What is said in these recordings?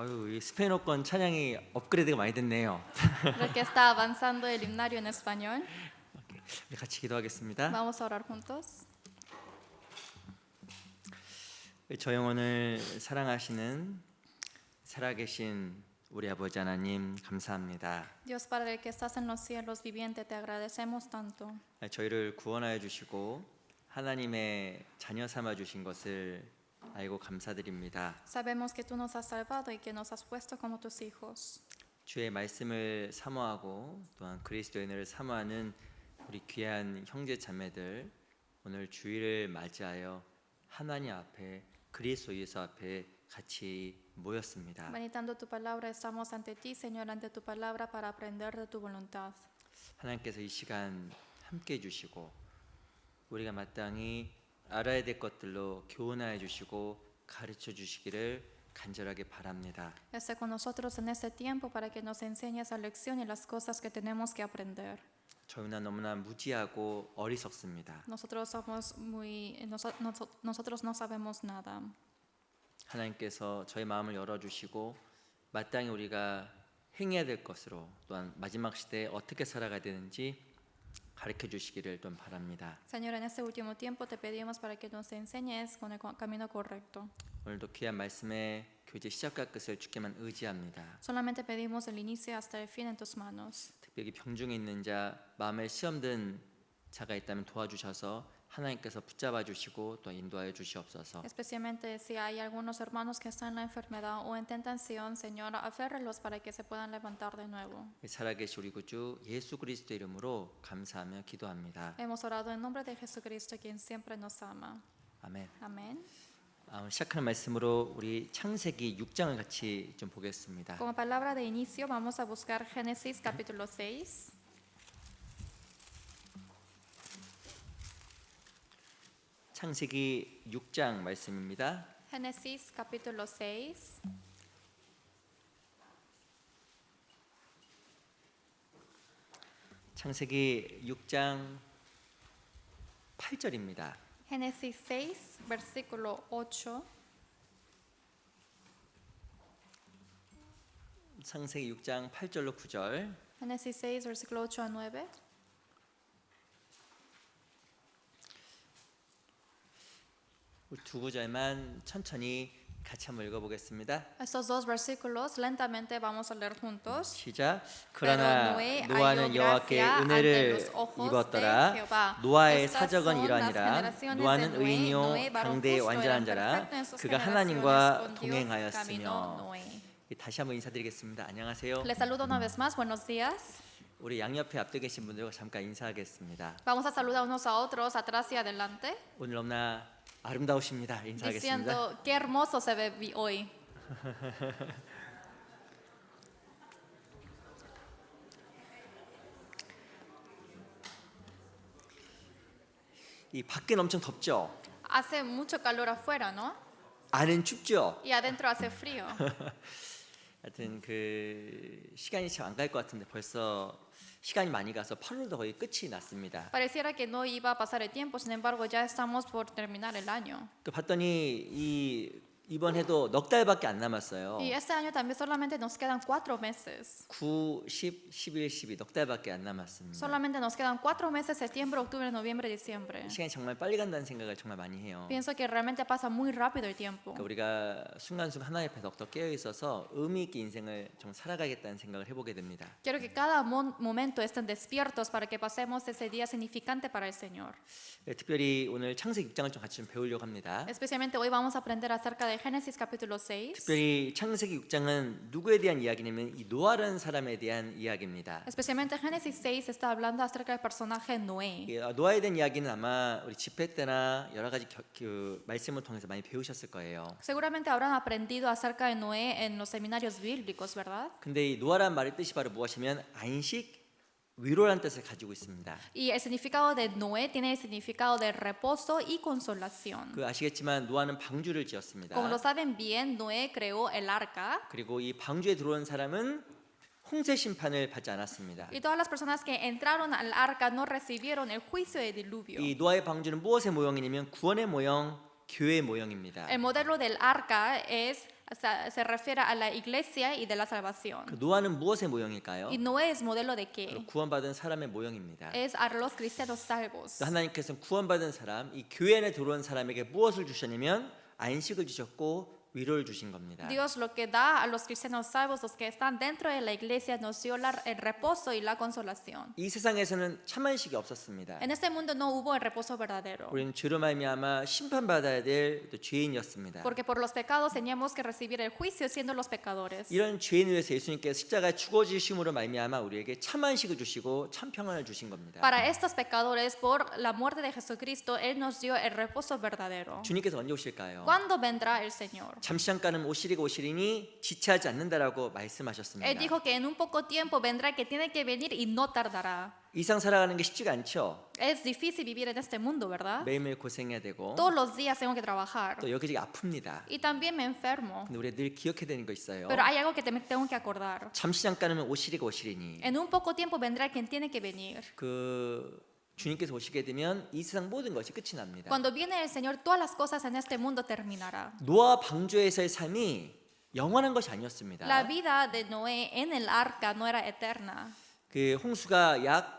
이 스페인어권 찬양이 업그레이드가 많이 됐네요. Creo que está avanzando el himnario en español. 우리 같이 기도하겠습니다. Vamos a orar juntos. 저 영혼을 사랑하시는 살아계신 우리 아버지 하나님 감사합니다. Dios Padre que estás en los cielos viviente, te agradecemos tanto. 저희를 구원하여 주시고 하나님의 자녀 삼아 주신 것을 알고 감사드립니다. Sabemos que tú nos has salvado y que nos has puesto como tus hijos. 주의 말씀을 사모하고 또한 그리스도의 은혜를 사모하는 우리 귀한 형제 자매들, 오늘 주일을 맞이하여 하나님 앞에 그리스도 예수 앞에 같이 모였습니다. Meditando tu palabra, estamos ante ti, Señor, ante tu palabra para aprender de tu voluntad. 하나님께서 이 시간 함께 해 주시고 우리가 마땅히 알아야 될 것들로 교훈하여 주시고 가르쳐 주시기를 간절하게 바랍니다. Esté con nosotros en este tiempo para que nos enseñes la lección y las cosas que tenemos que aprender. 저희는 너무나 무지하고 어리석습니다. Nosotros no sabemos nada. 하나님께서 저희 마음을 열어주시고 마땅히 우리가 행해야 될 것으로 또한 마지막 시대에 어떻게 살아가야 되는지 가르쳐 주시기를 좀 바랍니다. Señor, en este último tiempo te pedimos para que nos enseñes con el camino correcto. 오늘도 귀한 말씀의 교제 시작과 끝을 주께만 의지합니다. Solamente pedimos el inicio hasta el fin en tus manos. 특별히 병중에 있는 자, 마음에 시험든 자가 있다면 도와주셔서 하나님께서 붙잡아 주시고 또 인도하여 주시옵소서. Especialmente si hay algunos hermanos que están en la enfermedad o en tentación, Señor, aférralos para que se puedan levantar de nuevo. 살아계신 우리 구주 예수 그리스도 이름으로 감사하며 기도합니다. Hemos orado en nombre de Jesucristo, quien siempre nos ama. 아멘. Amén. 시작하는 말씀으로 우리 창세기 6장을 같이 좀 보겠습니다. Como palabra de inicio, vamos a buscar Génesis capítulo 6. 창세기 6장 말씀입니다. Génesis capítulo 6. 창세기 6장 8절입니다. Génesis 6, versículo 8. 창세기 6장 8절로 9절. Génesis 6, versículo 8 a 9. 우리 두 구절만 천천히 같이 한번 읽어보겠습니다. Estos dos versículos lentamente vamos a leer juntos. 시작. Pero 그러나 Noé 노아는 halló 여호와께 gracia 은혜를 ante los ojos de 입었더라. Jehová. 노아의 Estas 사적은 son las 이러하니라. generaciones 노아는 de Noé. 의인이요 Noé, varón 강대에 justo, 완전한 era 자라. perfecto en sus 그가 generaciones, 하나님과 con Dios caminó 동행하였으며. Noé. 다시 한번 인사드리겠습니다. 안녕하세요. Les saludo una vez más. Buenos días. 우리 양옆에 앞에 계신 분들과 잠깐 인사하겠습니다. Vamos a saludar unos a otros atrás y adelante, 오늘 너무나 아름다우십니다. 인사하겠습니다. diciendo qué hermoso se ve hoy. 이 밖엔 엄청 덥죠? Hace mucho calor afuera, ¿no? 안은 춥죠? Y adentro hace frío. 하여튼 그 시간이 참 안 갈 것 같은데 벌써 시간이 많이 가서 8월도 거의 끝이 났습니다. Pareciera que no iba a pasar el tiempo, sin embargo ya estamos por terminar el año. 또 봤더니 이번 해도 넉 달밖에 안 남았어요. Y este año también solamente nos quedan 4 meses. 9, 10, 11, 12 넉 달밖에 안 남았습니다. Solamente nos quedan 4 meses, septiembre, octubre, noviembre, diciembre. 시간이 정말 빨리 간다는 생각을 정말 많이 해요. Pienso que realmente pasa muy rápido el tiempo. 그러니까 우리가 순간순간 하나님 앞에 넉넉 깨어 있어서 의미 있게 인생을 좀 살아가겠다는 생각을 해보게 됩니다. Quiero que cada momento estén despiertos para que pasemos ese día significante para el Señor. 특별히 오늘 창세기 6장을 좀 같이 좀 배우려고 합니다. Especialmente hoy vamos a aprender acerca de Génesis capítulo 6. 특별히 창세기 6장은 누구에 대한 이야기냐면 이 노아라는 사람에 대한 이야기입니다. Especialmente Génesis 6 está hablando acerca del personaje Noé. 노아에 대한 이야기는 아마 우리 집회 때나 여러 가지 그 말씀을 통해서 많이 배우셨을 거예요. Seguramente habrán aprendido acerca de Noé en los seminarios bíblicos, ¿verdad? 근데 이 노아라는 말의 뜻이 바로 무엇이면 안식, 위로라는 뜻을 가지고 있습니다. Y el significado de Noé tiene el significado de reposo y consolación. 그 아시겠지만 노아는 방주를 지었습니다. Como lo saben bien, Noé creó el arca. 그리고 이 방주에 들어온 사람은 홍세 심판을 받지 않았습니다. Y todas las personas que entraron al arca no recibieron el juicio del diluvio. 이 노아의 방주는 무엇의 모형이냐면 구원의 모형, 교회의 모형입니다. El modelo del arca es se refiere a la iglesia y de la salvación. 그 노아는 무엇의 모형일까요? Y Noé es modelo de qué? 구원받은 사람의 모형입니다. Es a los cristianos salvos. 하나님께서는 구원받은 사람, 이 교회 안에 들어온 사람에게 무엇을 주셨냐면 안식을 주셨고 위로를 주신 겁니다. Dios lo que da a los cristianos salvos, los que están dentro de la iglesia, nos dio el reposo y la consolación. 이 세상에서는 참 안식이 없었습니다. En este mundo no hubo el reposo verdadero, 우리는 죄로 말미암아 심판받아야 될 또 죄인이었습니다. porque por los pecados teníamos que recibir el juicio siendo los pecadores. 이런 죄인을 위해서 예수님께서 십자가에 죽어지심으로 말미암아 우리에게 참 안식을 주시고 참 평안을 주신 겁니다. Para estos pecadores, por la muerte de Jesucristo, Él nos dio el reposo verdadero. 주님께서 언제 오실까요? ¿Cuándo vendrá el Señor? 잠시 잠깐은 오시리니 지체하지 않는다라고 말씀하셨습니다. Él dijo que en un poco tiempo vendrá, que tiene que venir y no tardará. 이 상 살아가는 게 쉽지가 않죠. Es difícil vivir en este mundo, ¿verdad? 매일매일 고생해야 되고 Todos los días tengo que trabajar. 또 여기저기 아픕니다. Y también me enfermo. 근데 우리가 늘 기억해야 되는 거 있어요. Pero hay algo que tengo que acordar. 잠시 잠깐은 오시리니 En un poco tiempo vendrá quien tiene que venir. 그 주님께서 오시게 되면 이 세상 모든 것이 끝이 납니다. Cuando viene el Señor, todas las cosas en este mundo terminará. 노아 방주에서의 삶이 영원한 것이 아니었습니다. La vida de Noé en el arca no era eterna. 그 홍수가 약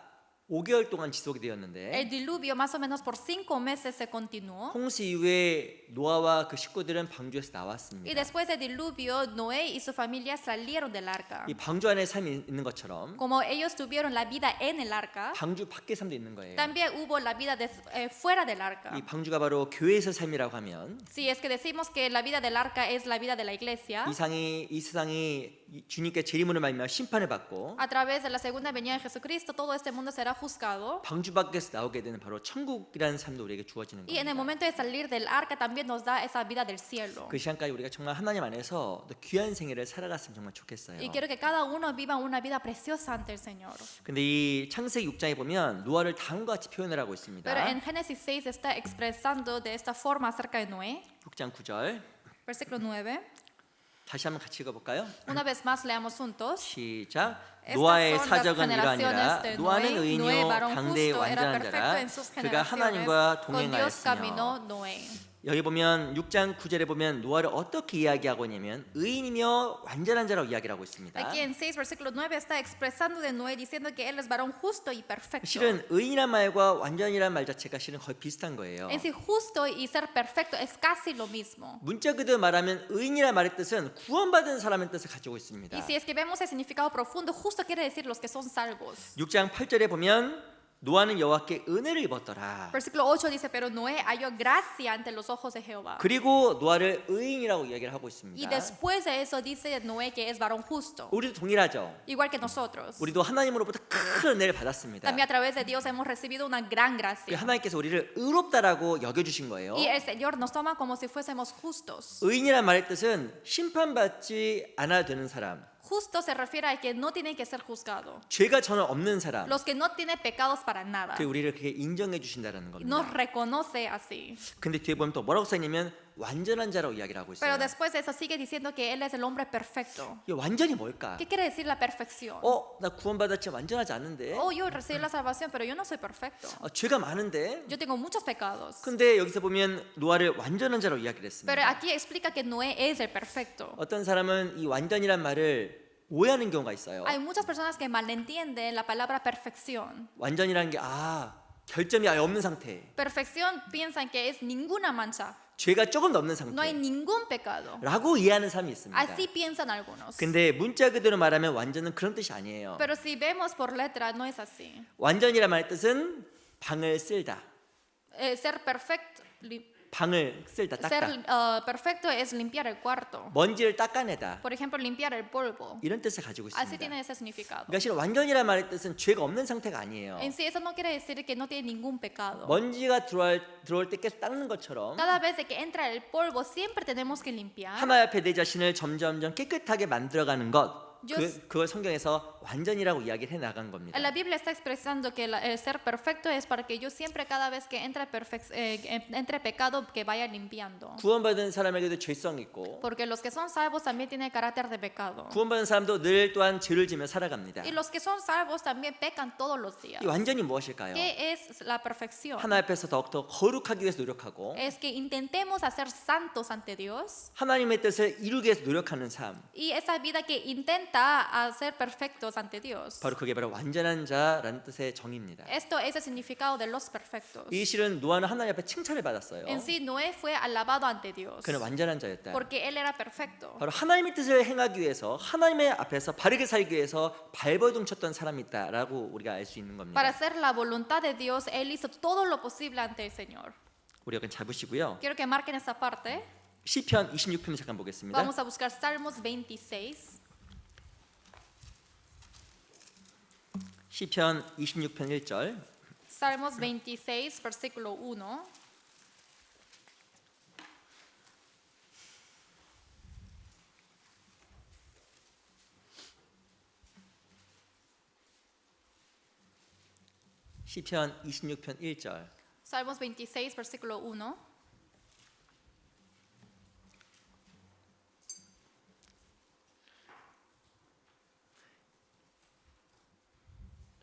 5개월 동안 지속이 되었는데 El diluvio más o menos por 5 meses se continuó. 홍수 이후에 노아와 그 식구들은 방주에서 Y 나왔습니다. después del diluvio, Noé y su familia salieron del arca. 이 방주 안에 삶이 있는 것처럼 Como ellos tuvieron la vida en el arca, 방주 밖의 삶도 있는 거예요. también hubo la vida fuera del arca. 이 방주가 바로 교회에서 삶이라고 하면 Si es que decimos que la vida del arca es la vida de la iglesia, 이 세상이 주님께 재림으로 말미암아 심판을 받고 a través de la segunda venida de Jesucristo, todo este mundo será juzgado. 방주 밖에서 나오게 되는 바로 천국이라는 삶도 우리에게 주어지는 Y en el 겁니다. momento de salir del arca también nos da esa vida del cielo. 그 시간까지 우리가 정말 하나님 안에서 또 귀한 생애를 살아갔으면 정말 좋겠어요. Y quiero que cada uno viva una vida preciosa ante el Señor. 근데 이 창세기 6장에 보면 노아를 다음과 같이 표현을 하고 있습니다. Pero en Génesis 6 está expresando de esta forma acerca de Noé. 6장 9절 Versículo 9. 다시 한번 같이 읽어볼까요? Una vez más leamos juntos. 시작. Estas 노아의 son las 사적은 이러하니라. generaciones de 노아는 Noé. Noé, 의인이요 varón 당대의 justo, era 완전한 perfecto 자라. en sus 그가 generaciones. 하나님과 Con Dios caminó 동행하였으며. Noé. 여기 보면 6장 9절에 보면 노아를 어떻게 이야기하고 있냐면 의인이며 완전한 자라고 이야기를 하고 있습니다. Aquí en 6 versículo 9 está expresando de Noé diciendo que él es varón justo y perfecto. 실은 의인이란 말과 완전이란 말 자체가 실은 거의 비슷한 거예요. En sí, justo y ser perfecto es casi lo mismo. 문자 그대로 말하면 의인이란 말의 뜻은 구원받은 사람의 뜻을 가지고 있습니다. Y si es que vemos el significado profundo, justo quiere decir los que son salvos. 6장 8절에 보면 노아는 여호와께 은혜를 입었더라. Versículo 8 dice, pero Noé halló gracia ante los ojos de Jehová. 그리고 노아를 의인이라고 이야기를 하고 Y 있습니다. después de eso dice Noé que es varón justo, 우리도 동일하죠. igual que nosotros. 우리도 하나님으로부터 큰 은혜를 받았습니다. También a través de Dios hemos recibido una gran 그 gracia. 하나님께서 우리를 의롭다라고 여겨주신 거예요. Y el Señor nos toma como si fuésemos justos. 의인이란 말의 뜻은 심판받지 않아야 되는 사람, Justo se refiere a que no tiene que ser juzgado. 죄가 전혀 없는 사람, Los que no tienen pecados para nada. 그 우리를 그렇게 인정해 주신다는 겁니다. Nos reconoce así. 근데 뒤에 보면 또 뭐라고 써있냐면 완전한 자라고 이야기를 하고 Pero 있어요. después de eso sigue diciendo que Él es el hombre perfecto. 이 완전히 뭘까? ¿Qué quiere decir la perfección? 나 구원받았지 완전하지 않은데. Oh, yo recibí la salvación, pero yo no soy perfecto. 죄가 많은데. Yo tengo muchos pecados. 근데 여기서 보면 노아를 완전한 자라고 이야기를 Pero 했습니다. aquí explica que Noé es el perfecto. 어떤 사람은 이 완전이란 말을 오해하는 경우가 있어요. Hay muchas personas que malentienden la palabra perfección. 완전이라는 게 결점이 아예 없는 상태. Perfección piensan que es ninguna mancha. 죄가 조금도 없는 No hay 상태. ningún pecado. 라고 이해하는 사람이 있습니다. Así piensan algunos. 근데 문자 그대로 말하면 완전은 그런 뜻이 아니에요. Pero si vemos por letra, no es así. 완전이란 말의 뜻은 방을 쓸다. Ser perfecto, 방을 쓸다, 닦다. perfecto es limpiar el cuarto. 먼지를 닦아내다. Por ejemplo, limpiar el polvo. 이런 뜻을 가지고 Así 있습니다. tiene ese significado. 그러니까 실은 완전이란 말의 뜻은 죄가 없는 상태가 아니에요. En sí, eso no quiere decir que no tiene ningún pecado. 먼지가 들어올 때 계속 닦는 것처럼 Cada vez que entra el polvo, siempre tenemos que limpiar. 하나님 앞에 내 자신을 점점점 깨끗하게 만들어가는 것. Yo 그걸 성경에서 완전이라고 이야기를 해 나간 겁니다. La Biblia está expresando que el ser perfecto es para que yo siempre cada vez que entre pecado que vaya limpiando. 구원받은 사람에게도 죄성이 있고 Porque los que son salvos también tienen carácter de pecado. 구원받은 사람도 늘 또한 죄를 지며 살아갑니다. Y los que son salvos también pecan todos los días. 이 완전히 무엇일까요? ¿Qué es la perfección? 하나님 앞에서 더욱더 거룩하기 위해서 노력하고 Es que intentemos hacer santos ante Dios 하나님의 뜻을 이루기 위해서 노력하는 삶. y esa vida que intenta hacer perfectos ante Dios. 바로 그게 바로 완전한 자라는 뜻의 정의입니다. Esto es el significado de los perfectos. 이 실은 노아는 하나님 앞에 칭찬을 받았어요. En sí, Noé fue alabado ante Dios 그는 완전한 자였다. porque él era perfecto. 바로 하나님의 뜻을 행하기 위해서 하나님의 앞에서 바르게 살기 위해서 발버둥 쳤던 사람이 있다라고 우리가 알 수 있는 겁니다. Para hacer la voluntad de Dios, él hizo todo lo posible ante el Señor. 우리 여기 잡으시고요. Quiero que marquen esa parte. 시편 26편 잠깐 보겠습니다. Vamos a buscar Salmos 26. 시편 26편 1절. Salmos 26, versículo 1. 시편 26편 1절. Salmos 26, versículo 1.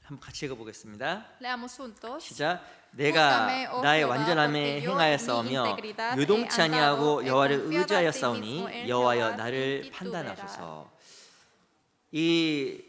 한번 같이 읽어보겠습니다. Leamos juntos. 시작. 내가 Júzgame, oh 나의 Jehová, 완전함에 porque yo 행하였사오며 mi integridad 요동치 he 아니하고 andado, he 여호와를 confiado 의지하였사오니 asimismo en 여호와여 Jehová, 나를 sin 판단하소서. 이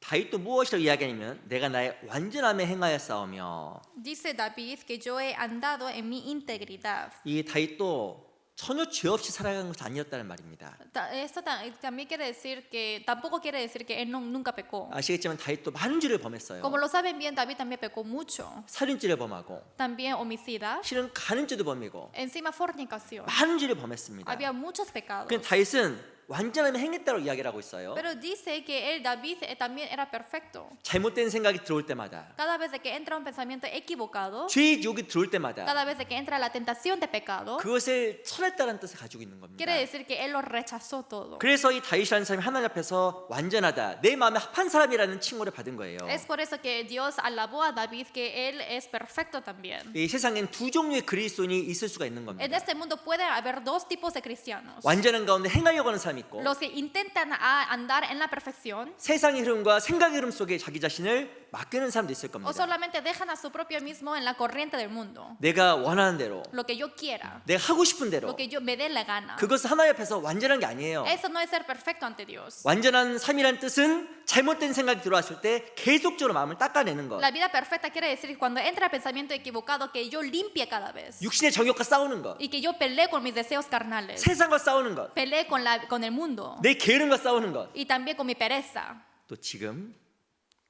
다윗도 무엇이라고 이야기하냐면 내가 나의 완전함에 행하였사오며 Dice David que yo he andado en mi integridad. 이 다윗도 전혀 죄 없이 살아간 것이 아니었다는 말입니다. Esto también quiere decir que, tampoco quiere decir que él nunca pecó. 아시겠지만 다윗도 많은 죄를 범했어요. Como lo saben bien, David también pecó mucho. 살인죄를 범하고 También homicida. 실은 간음죄도 범이고 Encima fornicación. 많은 죄를 범했습니다. Había muchos pecados. 그 다윗은 완전함에 행했다고 이야기를 하고 있어요. Pero dice que David también era perfecto. 잘못된 생각이 들어올 때마다 Cada vez de que entra un pensamiento equivocado, 죄의 유혹이 들어올 때마다 cada vez de que entra la tentación de pecado, 그것을 철했다는 뜻을 가지고 있는 겁니다. quiere decir que él lo rechazó todo. 그래서 이 다윗이라는 사람이 하나님 앞에서 완전하다, 내 마음에 합한 사람이라는 칭호를 받은 거예요. Es por eso que Dios alabó a David que él es perfecto también. 이 세상엔 두 종류의 그리스도인이 있을 수가 있는 En 겁니다. este mundo puede haber dos tipos de cristianos. 완전한 가운데 행하려고 하는 사람이 있고 Los que intentan andar en la perfección 세상의 흐름과 생각의 흐름 속에 자기 자신을 맡기는 사람도 있을 o 겁니다. solamente dejan a su propio mismo en la corriente del mundo. 내가 원하는 대로, Lo que yo quiera, 내가 하고 싶은 대로, lo que yo me dé la gana. 그것은 하나님 앞에서 완전한 게 아니에요. Eso no es ser perfecto ante Dios. 완전한 삶이란 뜻은 잘못된 생각이 들어왔을 때 계속적으로 마음을 닦아내는 것. La vida perfecta quiere decir que cuando entra el pensamiento equivocado que yo limpie cada vez 육신의 정욕과 싸우는 것, y que yo pelee con mis deseos carnales, 세상과 싸우는 것, pelee con el mundo 내 게으름과 싸우는 것, y también con mi pereza 또 지금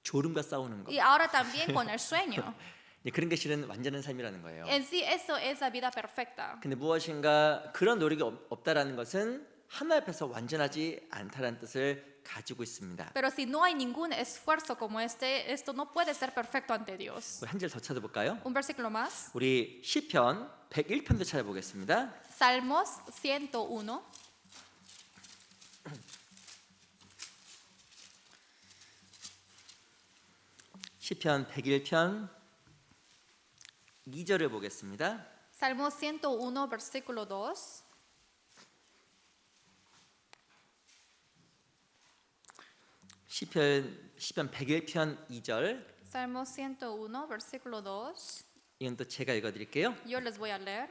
졸음과 싸우는 것. y ahora también con el sueño. 그런 게 실은 완전한 삶이라는 거예요. En sí eso es la vida perfecta. 근데 무엇인가 그런 노력이 없다라는 것은 하나님 앞에서 완전하지 않다라는 뜻을 가지고 있습니다. Pero si no hay ningún esfuerzo como este, esto no puede ser perfecto ante Dios. 한 절 더 찾아볼까요? Un versículo más. 우리 시편 101편도 찾아보겠습니다. Salmos 101. 시편 101편 2절을 보겠습니다. Salmos 101, versículo 2. 시편 101편 2절. Salmos 101, versículo 2. 이건 또 제가 읽어드릴게요. Yo les voy a leer.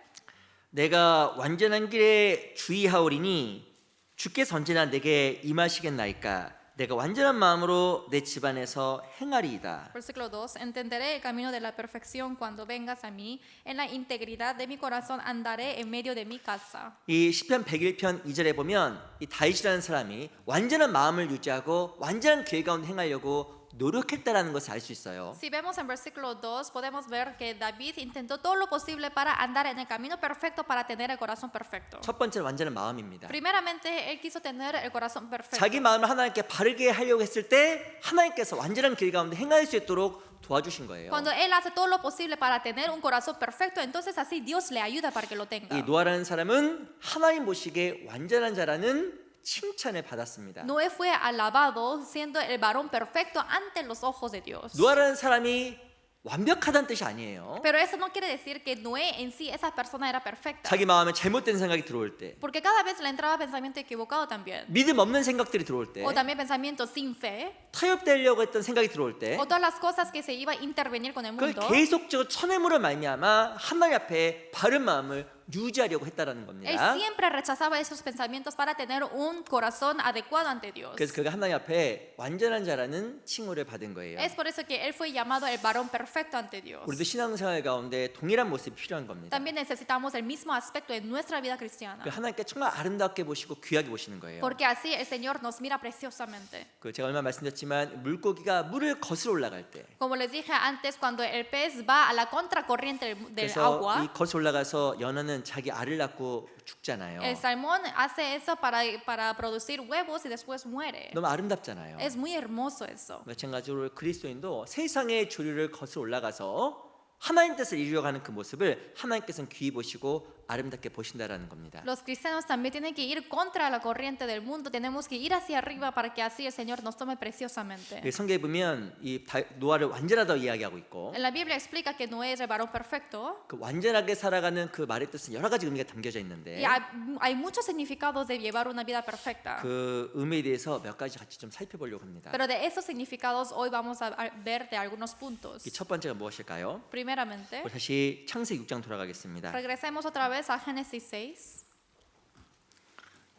내가 완전한 길에 주의하오리니 주께서 언제나 내게 임하시겠나이까. 내가 완전한 마음으로 내 집안에서 행하리이다. Versículo 2. Entenderé el camino de la perfección cuando vengas a mí. En la integridad de mi corazón andaré en medio de mi casa. 이 시편 101편 2절에 보면 이 다윗이라는 사람이 완전한 마음을 유지하고 완전한 길 가운데 행하려고 노력했다라는 것을 알 수 있어요. Si vemos en versículo 2, podemos ver que David intentó todo lo posible para andar en el camino perfecto para tener el corazón perfecto. 첫 번째는 완전한 마음입니다. Primeramente, él quiso tener el corazón perfecto. 자기 마음을 하나님께 바르게 하려고 했을 때 하나님께서 완전한 길 가운데 행할 수 있도록 도와주신 거예요. Cuando él hace todo lo posible para tener un corazón perfecto, entonces así Dios le ayuda para que lo tenga. 이 노아라는 사람은 하나님 보시기에 완전한 자라는 칭찬을 받았습니다. Noé fue alabado siendo el varón perfecto ante los ojos de Dios. 노아라는 사람이 완벽하다는 뜻이 아니에요. Pero eso no quiere decir que Noé en sí, esa persona era perfecta. 자기 마음에 잘못된 생각이 들어올 때, Porque cada vez le entraba pensamiento equivocado también. 믿음 없는 생각들이 들어올 때, O también pensamientos sin fe. 타협되려고 했던 생각이 들어올 때, O todas las cosas que se iba a intervenir con el 그걸 mundo. 계속적으로 쳐내므로 말미암아 하나님 앞에 바른 마음을 유지하려고 했다라는 Él 겁니다. siempre rechazaba esos pensamientos para tener un corazón adecuado ante Dios. 그래서 그가 하나님 앞에 완전한 자라는 칭호를 받은 거예요. Es por eso que él fue llamado el varón perfecto ante Dios. 우리도 신앙생활 가운데 동일한 모습이 필요한 겁니다. También necesitamos el mismo aspecto en nuestra vida cristiana. 그 하나님께 정말 아름답게 보시고 귀하게 보시는 거예요. Porque así el Señor nos mira preciosamente. 그 제가 얼마 말씀드렸지만 물고기가 물을 거슬러 올라갈 때, Como les dije antes, cuando el pez va a la contracorriente del 그래서 agua, 이 거슬러 올라가서 연어는 자기 알을 낳고 죽잖아요. el salmón hace eso para producir huevos y después muere. 너무 아름답잖아요. Es muy hermoso eso. 마찬가지로 그리스도인도 세상의 조류를 거슬러 올라가서 하나님 뜻을 이루어가는 그 모습을 하나님께서는 귀히 보시고 아름답게 보신다라는 겁니다. Los cristianos también tienen que ir contra la corriente del mundo. Tenemos que ir hacia arriba para que así el Señor nos tome preciosamente. 성경에 보면 이 노아를 완전하다고 이야기하고 있고 En la Biblia explica que Noé es el varón perfecto. 그 완전하게 살아가는 그 말의 뜻은 여러 가지 의미가 담겨져 있는데 Y hay muchos significados de llevar una vida perfecta. 그 의미에 대해서 몇 가지 같이 좀 살펴보려고 합니다. Pero de esos significados hoy vamos a ver de algunos puntos. 이 첫 번째가 무엇일까요? Primeramente, 우리 다시 창세기 6장 돌아가겠습니다. regresemos otra vez a Génesis 6.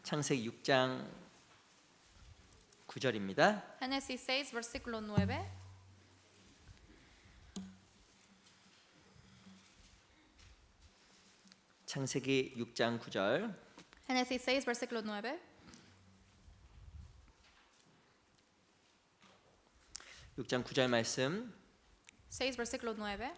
창세기 6장 9절입니다. Génesis 6, versículo 9. 창세기 6장 9절. Génesis 6, versículo 9. 6장 9절 말씀 6, versículo 9.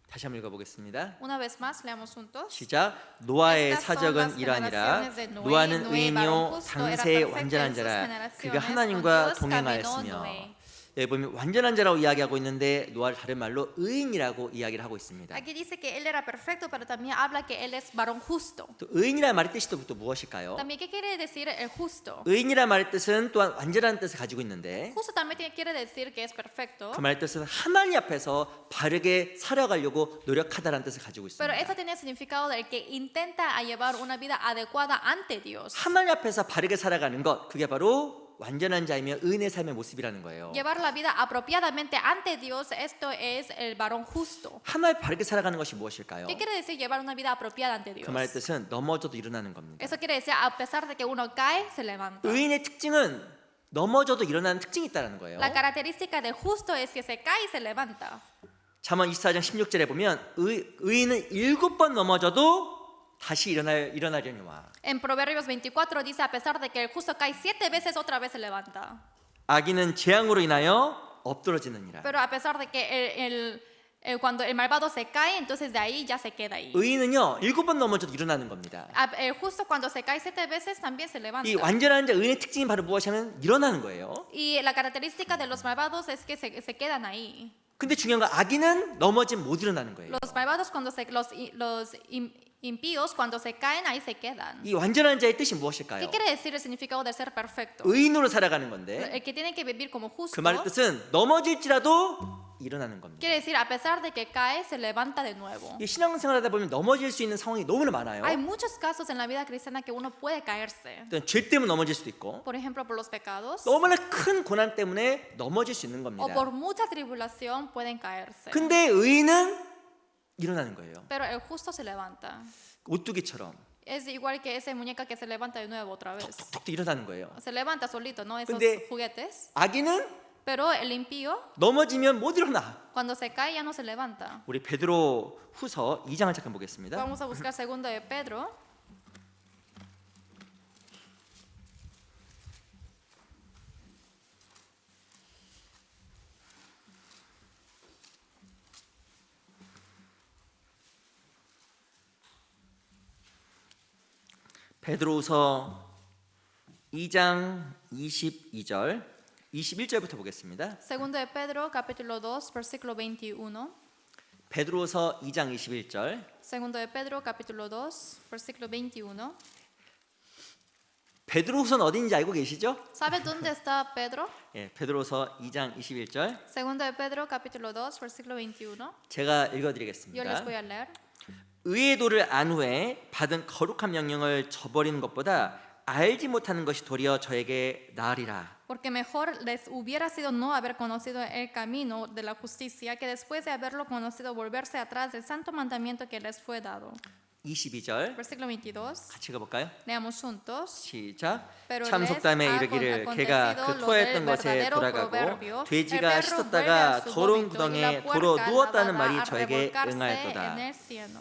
다시 한번 읽어보겠습니다. Una vez más, leamos juntos. 시작. 노아의 Estas son 사적은 las 이러하니라. generaciones de Noé. 노아는 Noé, 의인이요 varón justo, era 당세의 perfecto 완전한 en sus 자라. generaciones. 그가 Con 하나님과 Dios 동행하였으며. caminó Noé. 여기 보면 완전한 자라고 이야기하고 있는데 노아를 다른 말로 의인이라고 이야기를 하고 있습니다. Aquí dice que él era perfecto, pero también habla que él es varón justo. 또 의인이라는 말의 뜻이 또 무엇일까요? También, ¿qué quiere decir el justo? 의인이라는 말의 뜻은 또한 완전한 뜻을 가지고 있는데 Justo también quiere decir que es perfecto. 그 말의 뜻은 하나님 앞에서 바르게 살아가려고 노력하다라는 뜻을 가지고 Pero 있습니다. esto tiene el significado del que intenta a llevar una vida adecuada ante Dios. 하나님 앞에서 바르게 살아가는 것 그게 바로 완전한 자이며 의인의 삶의 모습이라는 거예요. Llevar la vida apropiadamente ante Dios, esto es el varón justo. 하나님 바르게 살아가는 것이 무엇일까요? ¿Qué quiere decir llevar una vida apropiada ante Dios? 그 말의 뜻은 넘어져도 일어나는 겁니다. Eso quiere decir a pesar de que uno cae, se levanta. 의인의 특징은 넘어져도 일어나는 특징이 있다는 거예요. La característica del justo es que se cae y se levanta. 잠언 24장 16절에 보면 의인은 7번 넘어져도 다시 일어나려니와 En Proverbios 24 dice a pesar de que el justo cae 7 veces, otra vez se levanta. 악인은 재앙으로 인하여 엎드러지느니라. Pero a pesar de que cuando el malvado se cae, entonces de ahí ya se queda ahí. 의인은요 7번 넘어져도 일어나는 겁니다. El justo cuando se cae 7 veces también se levanta. 이 완전한 자 의인의 특징이 바로 무엇이냐면 일어나는 거예요. Y la característica de los malvados es que se quedan ahí. 근데 중요한 건 악인은 넘어지면 못 일어나는 거예요. Los malvados los impíos cuando se caen ahí se quedan. 이 완전한 자의 뜻이 ¿Qué 무엇일까요? quiere decir el significado de ser perfecto? 의인으로 살아가는 건데 El que tiene que vivir como justo. 그 말의 뜻은 넘어질지라도 일어나는 겁니다. Quiere decir a pesar de que cae se levanta de nuevo. 이 신앙생활하다 보면 넘어질 수 있는 상황이 너무나 많아요. Hay muchos casos en la vida cristiana que uno puede caerse. 일단 죄 때문에 넘어질 수도 있고 Por ejemplo, por los pecados 너무나 큰 고난 때문에 넘어질 수 있는 o 겁니다. por mucha tribulación pueden caerse. 근데 의인은 일어나는 거예요. Pero el justo se levanta. 오뚜기처럼 Es igual que esa muñeca que se levanta de nuevo otra vez. 툭툭 일어나는 거예요. Se levanta solito, ¿no? Esos 근데 juguetes. 악인은 Pero el impío, 넘어지면 못 일어나. cuando se cae, ya no se levanta. 우리 베드로 후서 2장을 잠깐 보겠습니다. Vamos a buscar segundo de Pedro. 베드로후서 2장 22절 21절부터 보겠습니다. Segundo de Pedro, capítulo 2, versículo 21. 베드로후서 2장 21절 Segundo de Pedro, capítulo 2, versículo 21. 베드로후서는 어디인지 알고 계시죠? ¿Sabe dónde está Pedro? 예, 베드로후서 2장 21절. Segundo de Pedro, capítulo 2, versículo 21. 제가 Yo les 읽어드리겠습니다. voy a leer. 의의 도를 안 후에 받은 거룩한 명령을 저버리는 것보다 알지 못하는 것이 도리어 저에게 나으리라. Porque mejor les hubiera sido no haber conocido el camino de la justicia que después de haberlo conocido volverse atrás del santo mandamiento que les fue dado. 22절 Versículo 22. 같이 읽어볼까요? Leamos juntos. 시작. Pero 참 les 속담에 ha 이르기를 acontecido 개가 그 lo 토했던 del 것에 verdadero 돌아가고 proverbio, 돼지가 el perro 씻었다가 vuelve a su 더러운 vómito, y 구덩이에 la 도로 puerca 누웠다는 lavada 말이 a 저에게 revolcarse 응하였도다. en el cielo.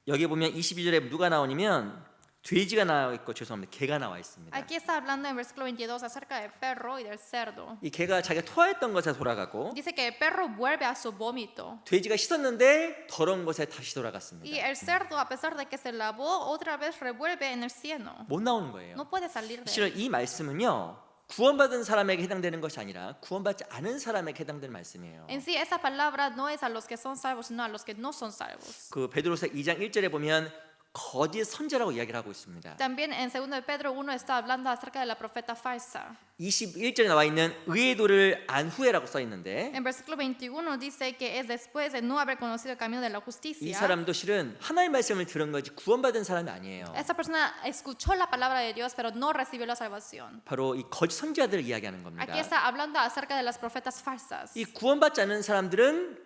여기 보면 22절에 누가 나오냐면 돼지가 나와 있고 죄송합니다. 개가 나와 있습니다. Aquí está hablando en versículo 22 acerca del perro y del cerdo. 이 개가 자기가 토했던 것에 돌아가고 Dice que el perro vuelve a su vómito. 돼지가 씻었는데 더러운 것에 다시 Y 돌아갔습니다. el cerdo, a pesar de que se lavó, otra vez revuelve en el cielo. 못 나오는 거예요. No puede salir de 실은 él. 이 말씀은요. 구원받은 사람에게 해당되는 것이 아니라 구원받지 않은 사람에게 해당되는 말씀이에요. En sí, esa palabra no es a los que son salvos, sino a los que no son salvos. 그 베드로서 2장 1절에 보면 거짓 선지라고 이야기를 하고 있습니다. También en 2 de Pedro 1 está hablando acerca de la profeta falsa. 21절에 나와 있는 의의 도를 안 후에라고 써 있는데 En versículo 21 dice que es después de no haber conocido el camino de la 이 justicia. 사람도 실은 하나님의 말씀을 들은 거지 구원받은 사람이 아니에요. Esa persona escuchó la palabra de Dios, pero no recibió la salvación. 바로 이 거짓 선지자들을 이야기하는 겁니다. Aquí está hablando acerca de las profetas falsas. 이 구원받지 않은 사람들은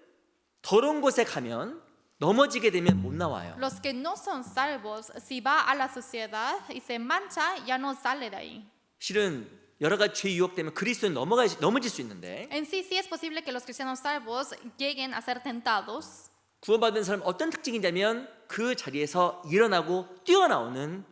더러운 곳에 가면 넘어지게 되면 못 나와요. Los que no son salvos, si va a la sociedad y se mancha, ya no sale de ahí. 실은 여러 가지 죄 유혹 때문에 그리스도는 넘어질 수 있는데 En sí, sí es posible que los cristianos salvos lleguen a ser tentados. 구원받은 사람 어떤 특징이냐면 그 자리에서 일어나고 뛰어나오는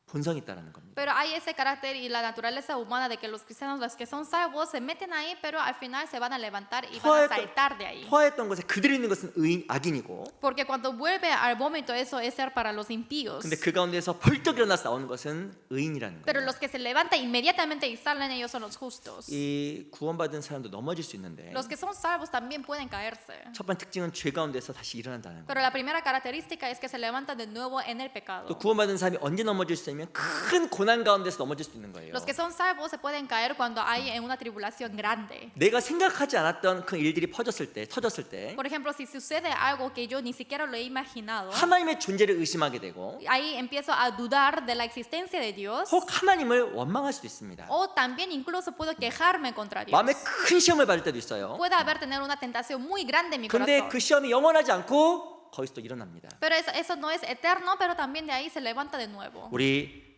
본성이 있다는 겁니다. Pero hay ese carácter y la naturaleza humana de que los cristianos, los que son salvos, se meten ahí, pero al final se van a levantar y van a saltar de ahí. 토했던 것에 그대로 있는 것은 악인이고 Porque cuando vuelve al vómito, eso es ser para los impíos. 근데 그 가운데서 벌떡 일어나서 나오는 것은 의인이라는 Pero 거예요. los que se levantan inmediatamente y salen, ellos son los justos. 이 구원받은 사람도 넘어질 수 있는데 Los que son salvos también pueden caerse. 첫 번째 특징은 죄 가운데서 다시 일어난다는 Pero 거예요. la primera característica es que se levantan de nuevo en el pecado. 또 구원받은 사람이 언제 넘어질 수 있냐면 큰 고난 가운데서 넘어질 수 있는 거예요. Los que son salvos se pueden caer cuando hay en una tribulación grande. 내가 생각하지 않았던 그 일들이 터졌을 때 Por ejemplo, si sucede algo que yo ni siquiera lo he imaginado, 하나님의 존재를 의심하게 되고 ahí empiezo a dudar de la existencia de Dios. 혹 하나님을 원망할 수도 있습니다. O también incluso puedo quejarme contra Dios. 마음에 큰 시험을 받을 때도 있어요. Puede haber tener una tentación muy grande en mi 근데 corazón. 그 시험이 영원하지 않고 거기서 또 일어납니다. Pero eso no es eterno, pero también de ahí se levanta de nuevo. 우리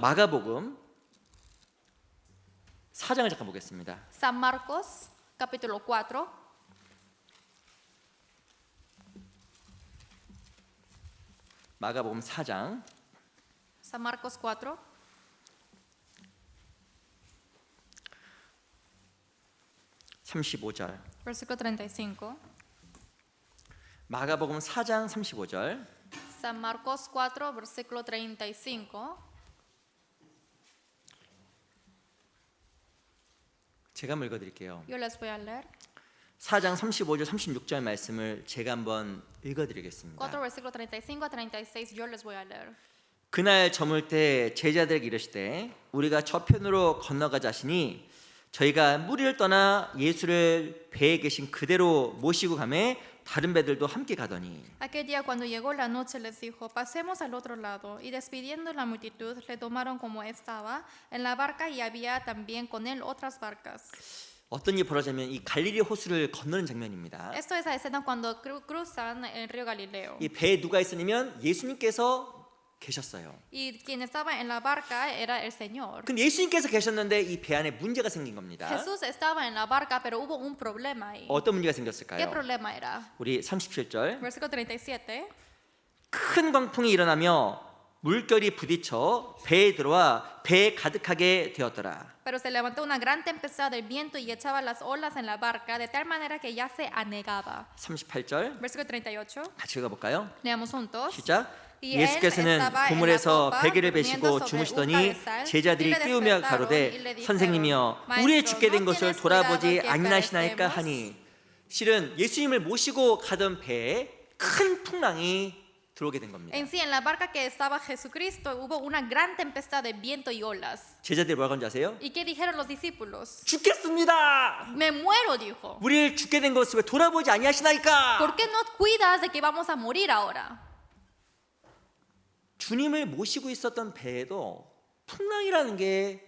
마가복음 4장을 잠깐 보겠습니다. San Marcos, capítulo 4. 마가복음 4장 San Marcos 4. 35절. Versículo 35. 마가복음 4장 35절. San Marcos 4, versículo 35. 제가 한번 읽어드릴게요. Yo les voy a leer. 4장 35절 36절 말씀을 제가 한번 4, 읽어드리겠습니다. versículo 35 a 36. Yo les voy a leer. 그날 저물 때 제자들에게 이르시되 우리가 저편으로 건너가자 하시니 저희가 무리를 떠나 예수를 배에 계신 그대로 모시고 가매 다른 배들도 함께 가더니 Aquel día cuando llegó la noche les dijo, pasemos al otro lado. Y despidiendo la multitud, le tomaron como estaba en la barca y había también con él otras barcas. 어떤 일이 벌어지면 이 갈릴리 호수를 건너는 장면입니다. Esto es la escena cuando cruzan el río Galileo. 이 배에 누가 있으냐면 예수님께서 계셨어요. Y quien estaba en la barca era el Señor. 근데 예수님께서 계셨는데 이 배 안에 문제가 생긴 겁니다. Jesús estaba en la barca, pero hubo un problema ahí. 어떤 문제가 ¿Qué 생겼을까요? problema era? 우리 37절 Versículo 37. 큰 광풍이 일어나며 물결이 부딪혀 배에 들어와 배에 가득하게 되었더라. Pero se levantó una gran tempestad del viento y echaba las olas en la barca de tal manera que ya se anegaba. 38절 Versículo 38. 같이 읽어볼까요? Leamos juntos. 시작. Y él 예수께서는 estaba en la 그물에서 popa, 베개를 durmiendo 베시고 sobre 주무시더니 un cabezal, 제자들이 y le 깨우며 despertaron y 가로되 le dijeron, 선생님이여 Maestro, 우리의 죽게 된 ¿no 것을 tienes 돌아보지 cuidado que 아니하시나이까 perecemos? 하니 실은 예수님을 모시고 가던 배에 큰 풍랑이 들어오게 된 겁니다. En sí, en la barca que estaba Jesucristo hubo una gran tempestad de viento y olas. 제자들이 뭐라고 한지 아세요? ¿Y qué dijeron los discípulos? 죽겠습니다. Me muero, dijo. 우리를 죽게 된 것을 왜 돌아보지 아니하시나이까? ¿Por qué no cuidas de que vamos a morir ahora? 주님을 모시고 있었던 배에도 풍랑이라는 게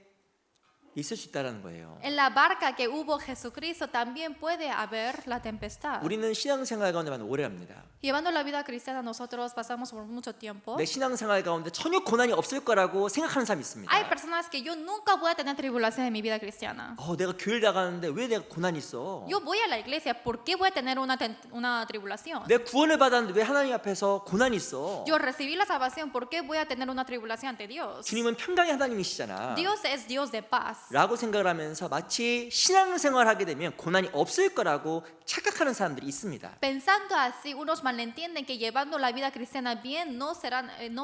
있을 수 있다는 거예요. En la barca que hubo Jesucristo también puede haber la tempestad. 우리는 신앙생활 가운데만 오래 합니다. Llevando la vida cristiana nosotros pasamos por mucho tiempo. 내 신앙생활 가운데 전혀 고난이 없을 거라고 생각하는 사람이 있습니다. Hay personas que yo nunca voy a tener tribulación en mi vida cristiana. 내가 교회를 나가는데 왜 내가 고난이 있어? Yo voy a la iglesia, ¿por qué voy a tener una tribulación? 내가 구원을 받았는데 왜 하나님 앞에서 고난이 있어? Yo recibí la salvación, ¿por qué voy a tener una tribulación ante Dios? 주님은 평강의 하나님이시잖아. Dios es Dios de paz. 라고 생각을 하면서 마치 신앙생활 하게 되면 고난이 없을 거라고 착각하는 사람들이 있습니다. Pensando así, unos malentienden que llevando la vida cristiana bien no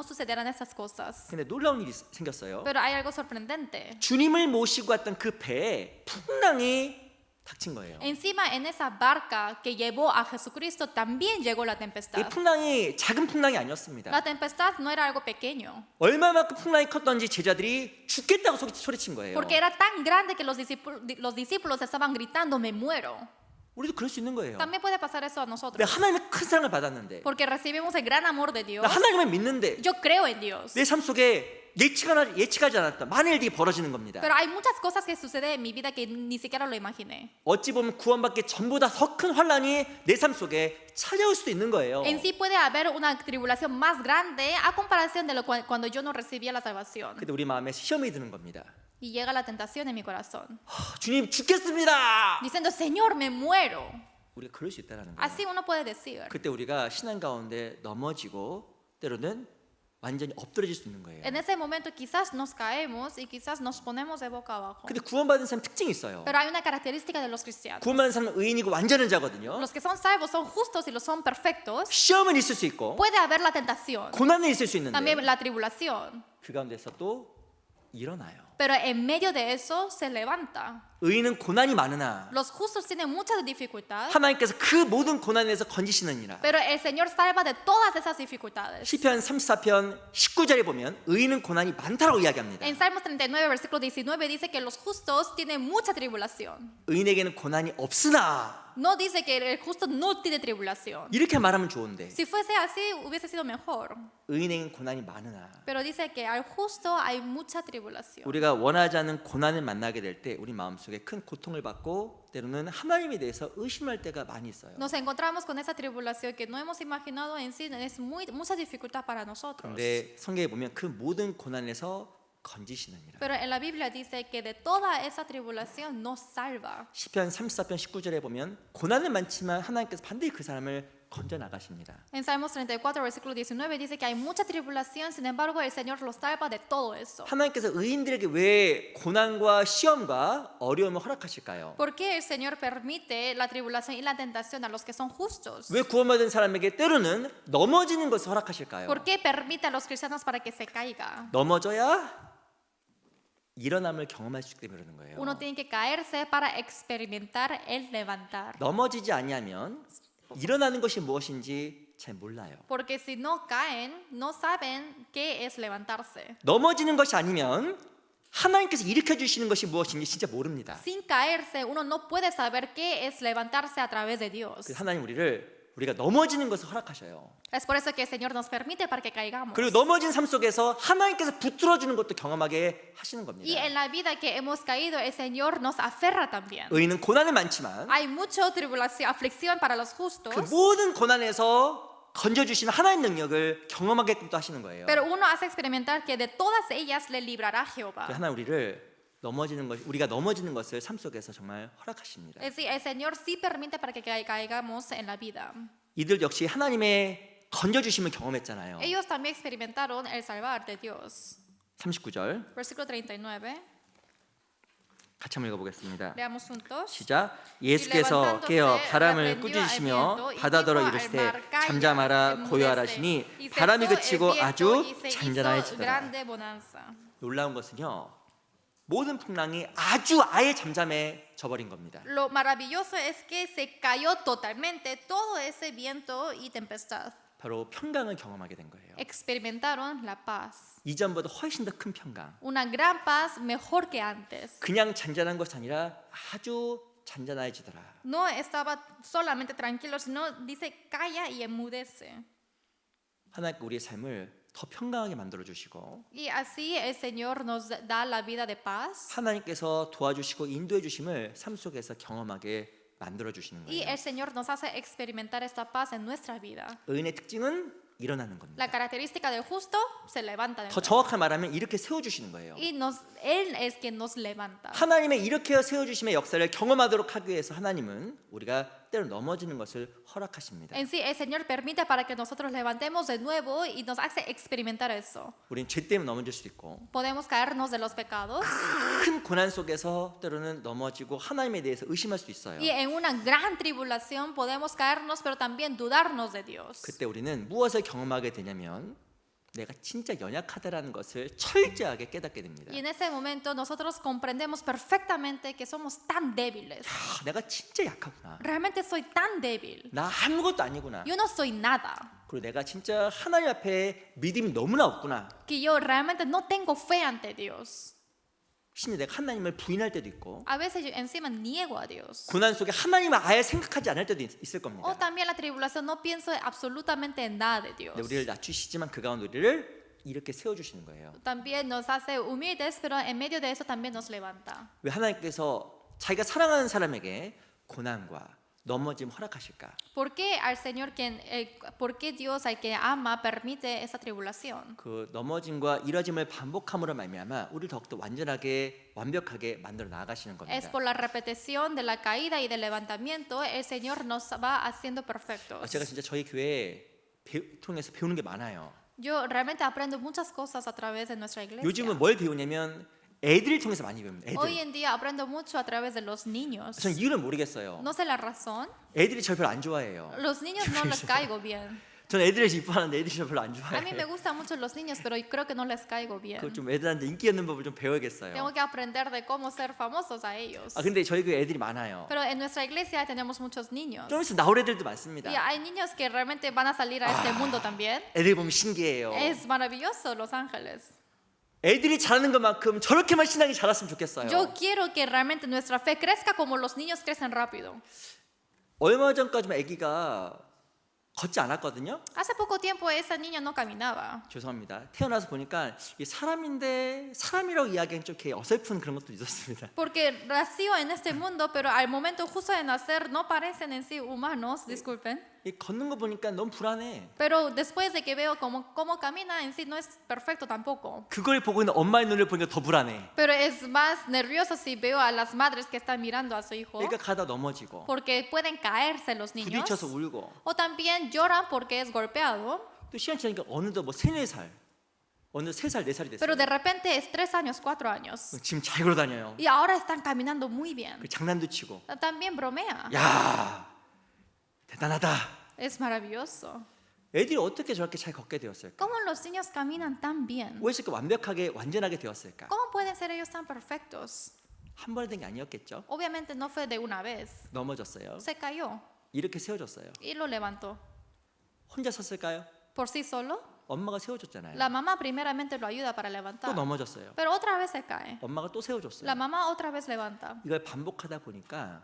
sucederán estas cosas. 근데 놀라운 일이 생겼어요. Pero hay algo sorprendente. 주님을 모시고 왔던 그 배에 풍랑이 닥친 거예요. Encima, en esa barca que llevó a Jesucristo también llegó la 이 tempestad. 풍랑이 작은 풍랑이 아니었습니다. La tempestad no era algo pequeño, 얼마만큼 풍랑이 컸던지 제자들이 죽겠다고 소리친 거예요. porque era tan grande que los discípulos estaban gritando, me muero. 우리도 그럴 수 있는 거예요. También puede pasar eso a nosotros, 내가 하나님의 큰 사랑을 받았는데, porque recibimos el gran amor de Dios. 나 하나님을 믿는데 Yo creo en Dios, 내 삶 속에 예측하지 않았던 많은 일들이 벌어지는 겁니다. pero hay muchas cosas que suceden en mi vida que ni siquiera lo imaginé. 어찌 보면 구원받기 전보다 더 큰 환란이 내 삶 속에 찾아올 수도 있는 거예요. En sí puede haber una tribulación más grande a comparación de cuando yo no recibía la salvación. 근데 우리 마음에 시험이 드는 겁니다. Y llega la tentación en mi corazón, 주님 죽겠습니다. diciendo, Señor, me muero. 우리가 그럴 수 있다는 거예요. Así uno puede decir. 그때 우리가 신앙 가운데 넘어지고 때로는 완전히 엎드러질 수 있는 거예요. En ese momento quizás nos caemos y quizás nos ponemos de boca abajo. 근데 구원받은 사람 특징이 있어요. Pero hay una característica de los cristianos. 구원받은 사람은 의인이고 완전한 자거든요. Los que son salvos son justos y los son perfectos. 시험은 있을 수 있고 Puede haber la tentación, 고난은 있을 수 있는데 también la tribulación. 그 가운데서 또 일어나요. Pero en medio de eso se levanta. 의인은 고난이 많으나 Los justos tienen mucha dificultad, 하나님께서 그 모든 고난에서 건지시느니라. pero el Señor salva de todas esas dificultades. 시편 34편 19절에 보면 의인은 고난이 많다고 이야기합니다. En Salmos 39, versículo 19 dice que los justos tienen mucha tribulación. 의인에게는 고난이 없으나 No dice que el justo no tiene tribulación. 이렇게 말하면 좋은데 Si fuese así, hubiese sido mejor. 의인에게는 고난이 많으나 Pero dice que al justo hay mucha tribulación. 우리가 원하지 않은 고난을 만나게 될 때 우리 마음속에 큰 고통을 받고 때로는 하나님에 대해서 의심할 때가 많이 있어요. Nos encontramos con esa tribulación que no hemos imaginado en sí, es mucha dificultad para nosotros. 그런데 성경에 보면 그 모든 고난에서 건지시느니라. Pero en la Biblia dice que de toda esa tribulación nos salva. 시편 34편 19절에 보면 고난은 많지만 하나님께서 반드시 그 사람을 건져 나가십니다. En Salmos 34, versículo 19 dice que hay mucha tribulación, sin embargo el Señor los salva de todo eso. 하나님께서 의인들에게 왜 고난과 시험과 어려움을 허락하실까요? ¿Por qué el Señor permite la tribulación y la tentación a los que son justos? 왜 구원받은 사람에게 때로는 넘어지는 것을 허락하실까요? ¿Por qué permite a los cristianos para que se caiga? 넘어져야 일어남을 경험할 수 있기 때문에 그러는 거예요. Uno tiene que caerse para experimentar el levantar. 넘어지지 아니하면 일어나는 것이 무엇인지 잘 몰라요. Porque si no caen, no saben qué es levantarse. 넘어지는 것이 아니면 하나님께서 일으켜 주시는 것이 무엇인지 진짜 모릅니다. Sin caerse, uno no puede saber qué es levantarse a través de Dios. 그래서 하나님 우리가 넘어지는 것을 허락하셔요. Es por eso que el Señor nos permite para que caigamos. 그리고 넘어진 삶 속에서 하나님께서 붙들어 주는 것도 경험하게 하시는 Y 겁니다. en la vida que hemos caído, el Señor nos aferra también. 의인은 고난이 많지만 Hay mucha tribulación, aflicción para los justos, 그 모든 고난에서 건져 주시는 하나님의 능력을 경험하게끔 또 하시는 거예요. pero uno hace experimentar que de todas ellas le librará Jehová. 하나님 우리가 넘어지는 것을 삶 속에서 정말 허락하십니다. Es decir, el Señor sí permite para que caigamos en la vida. 이들 역시 하나님의 건져 주심을 경험했잖아요. Ellos también experimentaron el salvar de Dios. 39절 Versículo 39. 같이 한번 읽어보겠습니다. Leamos juntos. 시작. 예수께서 깨어 바람을 꾸짖으시며 바다더러 이르시되 잠잠하라 고요하라시니 바람이 그치고 아주 잔잔하여지더라. 놀라운 것은요, 모든 풍랑이 아주 아예 잠잠해져 버린 겁니다. Lo maravilloso es que se cayó totalmente todo ese viento y tempestad. 바로 평강을 경험하게 된 거예요. experimentaron la paz. 이전보다 훨씬 더 큰 평강. Una gran paz mejor que antes. 그냥 잔잔한 것이 아니라 아주 잔잔해지더라. No estaba solamente tranquilo, sino dice calla y enmudece. 하나님께 우리의 삶을 더 평강하게 만들어 주시고 Y así el Señor nos da la vida de paz. 하나님께서 도와주시고 인도해 주심을 삶 속에서 경험하게 만들어 주시는 Y 거예요. el Señor nos hace experimentar esta paz en nuestra vida. 의인의 특징은 일어나는 겁니다. La característica del justo se levanta de 더 nuevo. 정확하게 말하면 이렇게 세워 주시는 거예요. Y Él es quien nos levanta. 하나님의 이렇게 세워 주심의 역사를 경험하도록 하기 위해서 하나님은 우리가 때로 넘어지는 것을 허락하십니다. En sí, el Señor permite para que nosotros levantemos de nuevo y nos hace experimentar eso. 우린 죄 때문에 넘어질 수도 있고 Podemos caernos de los pecados 큰 고난 속에서 때로는 넘어지고 하나님에 대해서 의심할 수도 있어요. y en una gran tribulación podemos caernos, pero también dudarnos de Dios. 그때 우리는 무엇을 경험하게 되냐면 내가 진짜 연약하다라는 것을 철저하게 깨닫게 됩니다. Y en ese momento nosotros comprendemos perfectamente que somos tan débiles. 아, 내가 진짜 약하구나. Realmente soy tan débil. 나 아무것도 아니구나. Yo no soy nada. 그리고 내가 진짜 하나님 앞에 믿음이 너무나 없구나. Que yo realmente no tengo fe ante Dios. 심지어 내가 하나님을 부인할 때도 있고 A veces yo encima niego a Dios. 고난 속에 하나님을 아예 생각하지 않을 때도 있을 O 겁니다. también la tribulación no pienso absolutamente en nada de Dios. 근데 우리를 낮추시지만 그 가운데 우리를 이렇게 세워주시는 거예요. También nos hace humildes, pero en medio de eso también nos levanta. 왜 하나님께서 자기가 사랑하는 사람에게 고난과 넘어짐 허락하실까? ¿Por qué al Señor por qué Dios al que ama permite esa tribulación? 그 넘어짐과 이뤄짐을 반복함으로 말미암아 우리를 더욱더 완벽하게 만들어 나아가시는 Es 겁니다. por la repetición de la caída y del levantamiento el Señor nos va haciendo perfectos. 제가 진짜 저희 교회 통해서 배우는 게 많아요. Yo realmente aprendo muchas cosas a través de nuestra iglesia. 요즘은 뭘 배우냐면 애들을 통해서 많이 배웁니다. Hoy 애들. en día aprendo mucho a través de los niños. 전 이유를 모르겠어요. No sé la razón. 애들이 절 별로 안 좋아해요. Los niños no les caigo bien. 전 애들을 이뻐하는데 애들이 절 별로 안 A mí me 좋아해요. gustan mucho los niños, pero creo que no les caigo bien. 그 좀 애들한테 인기 있는 법을 좀 배워야겠어요. Tengo que aprender de cómo ser famosos a ellos. 아 근데 저희 교회 애들이 많아요. Pero en nuestra iglesia tenemos muchos niños. 좀 있으면 나올 애들도 많습니다. Y hay niños que realmente van a salir a este mundo también. 애들 보면 신기해요. Es maravilloso Los Ángeles. 애들이 잘하는 것만큼 저렇게만 신앙이 자랐으면 좋겠어요. Yo quiero que realmente nuestra fe crezca como los niños crecen rápido. 얼마 전까지만 아기가 걷지 않았거든요. Hace poco tiempo esa niña no caminaba. 죄송합니다. 태어나서 보니까 이 사람인데 사람이라고 이야기하기 좀 이렇게 어설픈 그런 것도 있었습니다. Porque nació en este mundo, pero al momento justo de nacer no parecen en sí humanos, disculpen. 이 걷는 거 보니까 너무 불안해. Pero después de que veo cómo camina en sí no es perfecto tampoco. 그걸 보고 있는 엄마의 눈을 보니까 더 불안해. Pero es más nervioso si veo a las madres que están mirando a su hijo. 그러니까 가다 넘어지고 Porque pueden caerse los niños. 부딪혀서 울고 O también lloran porque es golpeado. 또 시간 지나니까 어느덧 뭐 3, 4살 어느 3살, 4살이 됐어요. Pero de repente es 3 años, 4 años. 지금 잘 걸어다녀요. Y ahora están caminando muy bien. 그 장난도 치고 También bromea. 야 대단하다. Es maravilloso. 애들이 어떻게 저렇게 잘 걷게 되었을까? ¿Cómo los niños caminan tan bien? 왜 이렇게 완전하게 되었을까? ¿Cómo pueden ser ellos tan perfectos? 한 번에 된 게 아니었겠죠? Obviamente no fue de una vez. 넘어졌어요. Se cayó 이렇게 세워졌어요. y lo levantó. 혼자 섰을까요? Por sí solo, 엄마가 세워줬잖아요. la mamá primeramente lo ayuda para 또 levantar. 넘어졌어요. Pero otra vez se cae. 엄마가 또 세워줬어요. La mamá otra vez levanta. 이걸 반복하다 보니까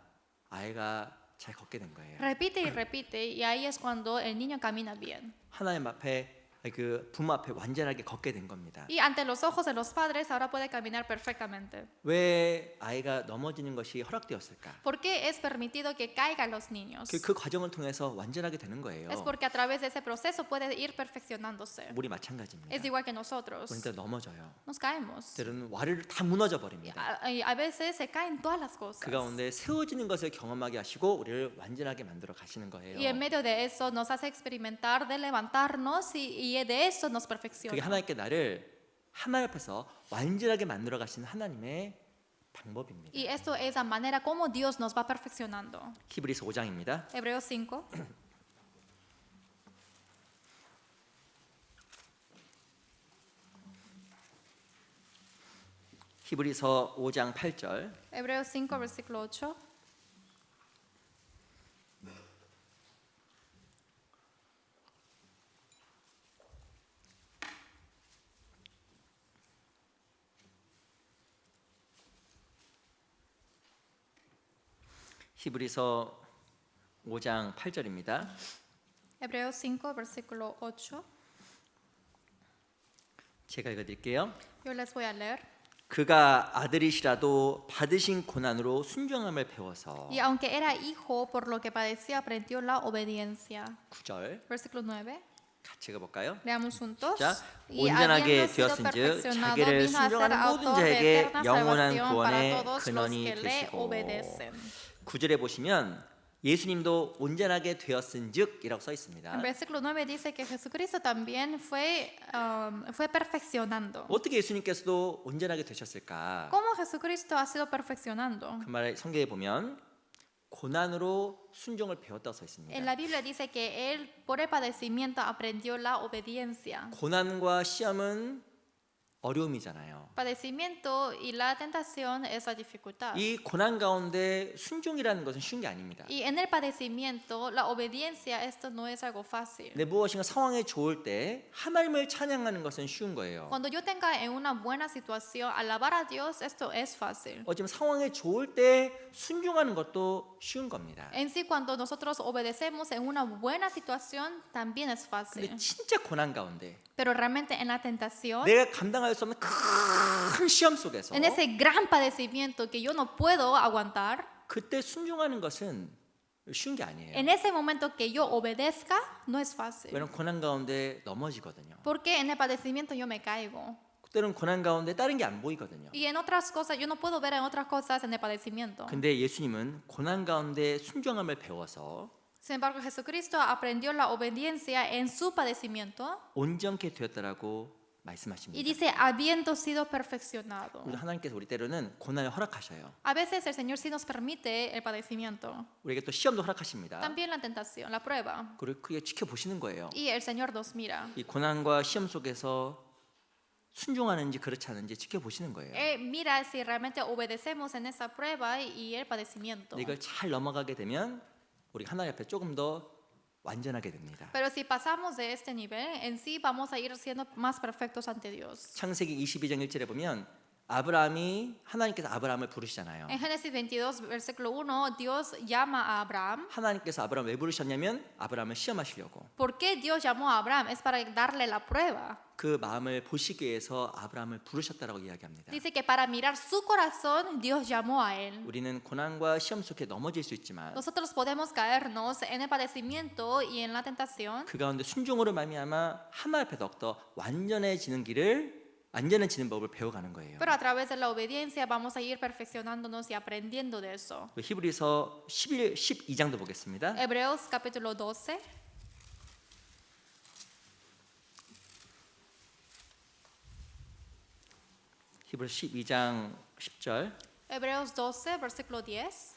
아이가 잘 걷게 된 거예요. Repite y repite y ahí es cuando el niño camina bien. 하나님 앞에 그 부모 앞에 완전하게 걷게 된 겁니다. Y ante los ojos de los padres ahora puede caminar perfectamente. 왜 아이가 넘어지는 것이 허락되었을까? ¿Por qué es permitido que caigan los niños? 그 과정을 통해서 완전하게 되는 거예요. Es porque a través de ese proceso puede ir perfeccionándose. 우리 마찬가지입니다. Es igual que nosotros. 그러니까 넘어져요. Nos caemos. 때로는 와르르 다 무너져 버립니다. A veces se caen todas las cosas. 그 가운데 세워지는 것을 경험하게 하시고 우리를 완전하게 만들어 가시는 거예요. Y en medio de eso nos hace experimentar de levantarnos y de eso nos 그게 perfecciona. 하나님께 나를 하나님 앞에서 완전하게 만들어 가시는 하나님의 방법입니다. Y esto es la manera como Dios nos va perfeccionando. 히브리서 5장입니다. Hebreos 5. 히브리서 5장 8절. Hebreos 5, versículo 8. 히브리서 5장 8절입니다. Hebreos 5, versículo 8. 제가 읽어드릴게요. Yo les voy a leer. 그가 아들이시라도 받으신 고난으로 순종함을 배워서 Y aunque era hijo, por lo que padecía, aprendió la obediencia. 9절 Versículo 9. 같이 읽어볼까요? Leamos juntos. 자, Y 온전하게 habiendo sido 되었은즉 perfeccionado, 자기를 vino a ser 순종하는 모든 autor de 자에게 eterna 영원한 salvación para 구원의 todos los 근원이 que le 되시고 obedecen. 9절에 보시면 예수님도 온전하게 되었은즉이라고 써 En 있습니다. versículo 9 dice que Jesucristo también fue perfeccionando. 어떻게 예수님께서도 온전하게 되셨을까? ¿Cómo Jesucristo ha sido perfeccionando? 그 말을 성경에 보면 고난으로 순종을 배웠다고 써 En 있습니다. la Biblia dice que él por el padecimiento aprendió la obediencia. 고난과 시험은 어려움이잖아요. Padecimiento y la tentación es la dificultad. 이 고난 가운데 순종이라는 것은 쉬운 게 아닙니다. Y en el padecimiento, la obediencia, esto no es algo fácil. 내 무엇인가 상황이 좋을 때 하나님을 찬양하는 것은 쉬운 거예요. Cuando yo tenga en una buena situación, alabar a Dios, esto es fácil. 어쩌면 상황이 좋을 때 순종하는 것도 쉬운 겁니다. En sí, cuando nosotros obedecemos en una buena situación, también es fácil. 근데 진짜 고난 가운데 Pero realmente en la tentación, 내가 감당할 수 없는 큰 시험 속에서 en ese gran padecimiento que yo no puedo aguantar, 그때 순종하는 것은 쉬운 게 아니에요. en ese momento que yo obedezca, no es fácil. 왜냐면 고난 가운데 넘어지거든요. Porque en el padecimiento yo me caigo. 그때는 고난 가운데 다른 게 안 보이거든요. Y en otras cosas, yo no puedo ver en otras cosas en el padecimiento. 근데 예수님은 고난 가운데 순종함을 배워서 Sin embargo, Jesucristo aprendió la obediencia en su padecimiento 온전케 되었다라고 y 말씀하십니다. dice, habiendo sido perfeccionado. 우리 하나님께서 우리 때로는 고난을 허락하셔요. A veces el Señor sí nos permite el padecimiento, 우리에게 또 시험도 허락하십니다. también la tentación, la prueba. 그리고 그게 지켜보시는 거예요. Y el Señor nos mira. 이 고난과 시험 속에서 순종하는지 그렇지 않은지 지켜보시는 거예요. Él mira si realmente obedecemos en esa prueba y el padecimiento. 근데 이걸 잘 넘어가게 되면 우리 하나님 앞에 조금 더 완전하게 됩니다. Pero si pasamos de este nivel, en sí vamos a ir siendo más perfectos ante Dios. 창세기 22장 1절에 보면 아브라함이 하나님께서 아브라함을 부르시잖아요. En Génesis 22, versículo 1, Dios llama a Abraham. 하나님께서 아브라함 왜 부르셨냐면 아브라함을 시험하시려고. ¿Por qué Dios llamó a Abraham? Es para darle la prueba. 그 마음을 보시기 위해서 아브라함을 부르셨다라고 이야기합니다. Dice que para mirar su corazón, Dios llamó a él. 우리는 고난과 시험 속에 넘어질 수 있지만 Nosotros podemos caernos en el padecimiento y en la tentación, 그 가운데 순종으로 말미암아 하나님 앞에 더욱더 완전해지는 법을 배워가는 거예요. pero a través de la obediencia vamos a ir perfeccionándonos y aprendiendo de eso. 히브리서 12장도 보겠습니다. Hebreos capítulo 12. 히브리서 12장 10절. Hebreos 12, versículo 10.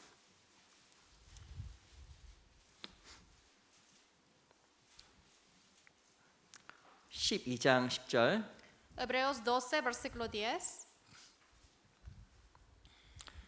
(12장 10절) Hebreos 12, versículo 10.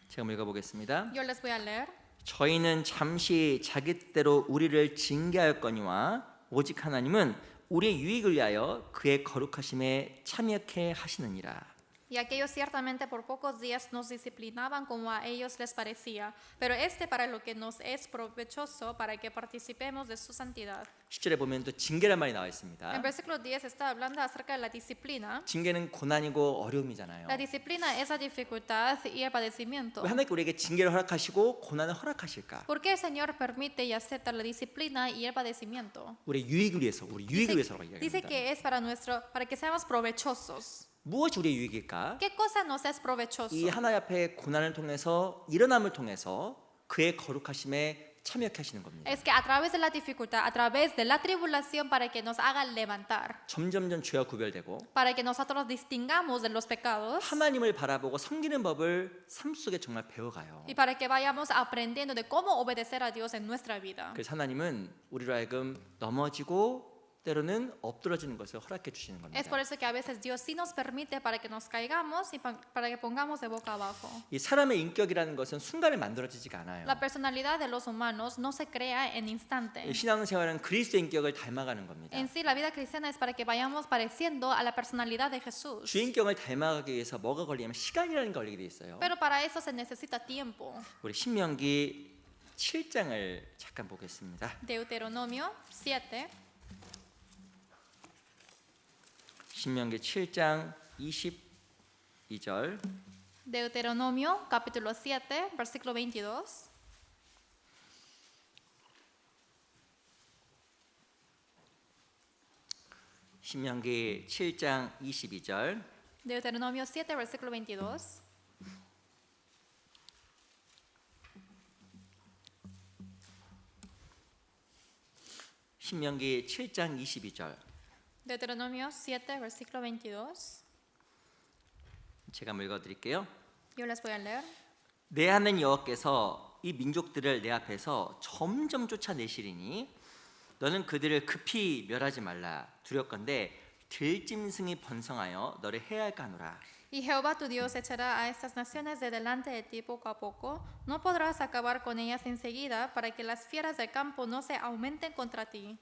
제가 한번 읽어보겠습니다. Yo les voy a leer. 저희는 잠시 자기 뜻대로 우리를 징계하였거니와 오직 하나님은 우리의 유익을 위하여 그의 거룩하심에 참여케 하시느니라. Y aquellos ciertamente por pocos días nos disciplinaban como a ellos les parecía, pero este para lo que nos es provechoso, para que participemos de su santidad. 10절에 보면 또 징계란 말이 나와 있습니다. En versículo 10 está hablando acerca de la disciplina. 징계는 고난이고 어려움이잖아요. La disciplina es la dificultad y el padecimiento. 왜 하나님께 우리에게 징계를 허락하시고 고난을 허락하실까? ¿Por qué el Señor permite y acepta la disciplina y el padecimiento? 우리 유익을 위해서, 우리 유익을 위해서라고 Dice 이야기합니다. que es para que seamos provechosos. 무엇이 우리의 유익일까? ¿Qué cosa nos es provechoso? 이 하나님 앞에 고난을 통해서 일어남을 통해서 그의 거룩하심에 참여케 하시는 겁니다. Es que a través de la dificultad, a través de la tribulación, para que nos haga levantar, 점점점 죄와 구별되고 para que nosotros distingamos de los pecados 하나님을 바라보고 섬기는 법을 삶 속에 정말 배워가요. y para que vayamos aprendiendo de cómo obedecer a Dios en nuestra vida. 그래서 하나님은 우리로 하여금 넘어지고 때로는 엎드러지는 것을 허락해 주시는 겁니다. Es por eso que a veces Dios sí nos permite para que nos caigamos y para que pongamos de boca abajo. 이 사람의 인격이라는 것은 순간에 만들어지지가 않아요. La personalidad de los humanos no se crea en instante. 신앙생활은 그리스도의 인격을 닮아가는 겁니다. En sí, la vida cristiana es para que vayamos pareciendo a la personalidad de Jesús. 주 인격을 닮아가기 위해서 뭐가 걸리냐면 시간이라는 게 걸리게 돼 있어요. Pero para eso se necesita tiempo. 우리 신명기 7장을 잠깐 보겠습니다. Deuteronomio 7. 신명기 7장 22절. Deuteronomio capítulo 7, versículo 22. 신명기 7장 22절. Deuteronomio 7, versículo 22. 신명기 7장 22절. Deuteronomio 7, versículo 22. 제가 한번 읽어드릴게요. Yo les voy a leer. 내 하나님 여호와께서 이 민족들을 내 앞에서 점점 쫓아내시리니 너는 그들을 급히 멸하지 말라. 두렵건대 들짐승이 번성하여 너를 해할까 하노라. Y Jehová tu Dios echará a estas naciones de delante de ti poco a poco. No podrás acabar con ellas enseguida para que las fieras del campo no se aumenten contra ti.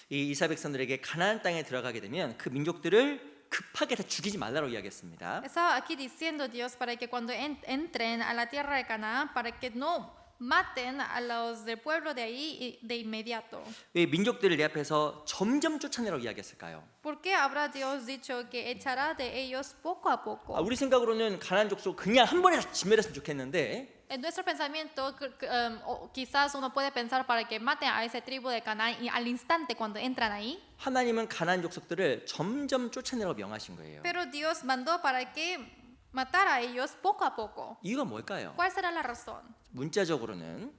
이 이스라엘 백성들에게 가나안 땅에 들어가게 되면 그 민족들을 급하게 다 죽이지 말라고 이야기했습니다. Estaba aquí diciendo Dios para que cuando entren a la tierra de Canaán, para que no maten a los del pueblo de ahí de inmediato. 왜 민족들을 내 앞에서 점점 쫓아내라고 이야기했을까요? ¿Por qué habrá Dios dicho que echará de ellos poco a poco? 우리 생각으로는 가나안 족속 그냥 한 번에 다 진멸했으면 좋겠는데 En nuestro pensamiento, quizás uno puede pensar para que maten a ese tribu de Canaán y al instante cuando entran ahí. 하나님은 가나안 족속들을 점점 쫓아내라고 명하신 거예요. Pero Dios mandó para que matara a ellos poco a poco. 이유가 뭘까요? ¿Cuál será la razón? 문자적으로는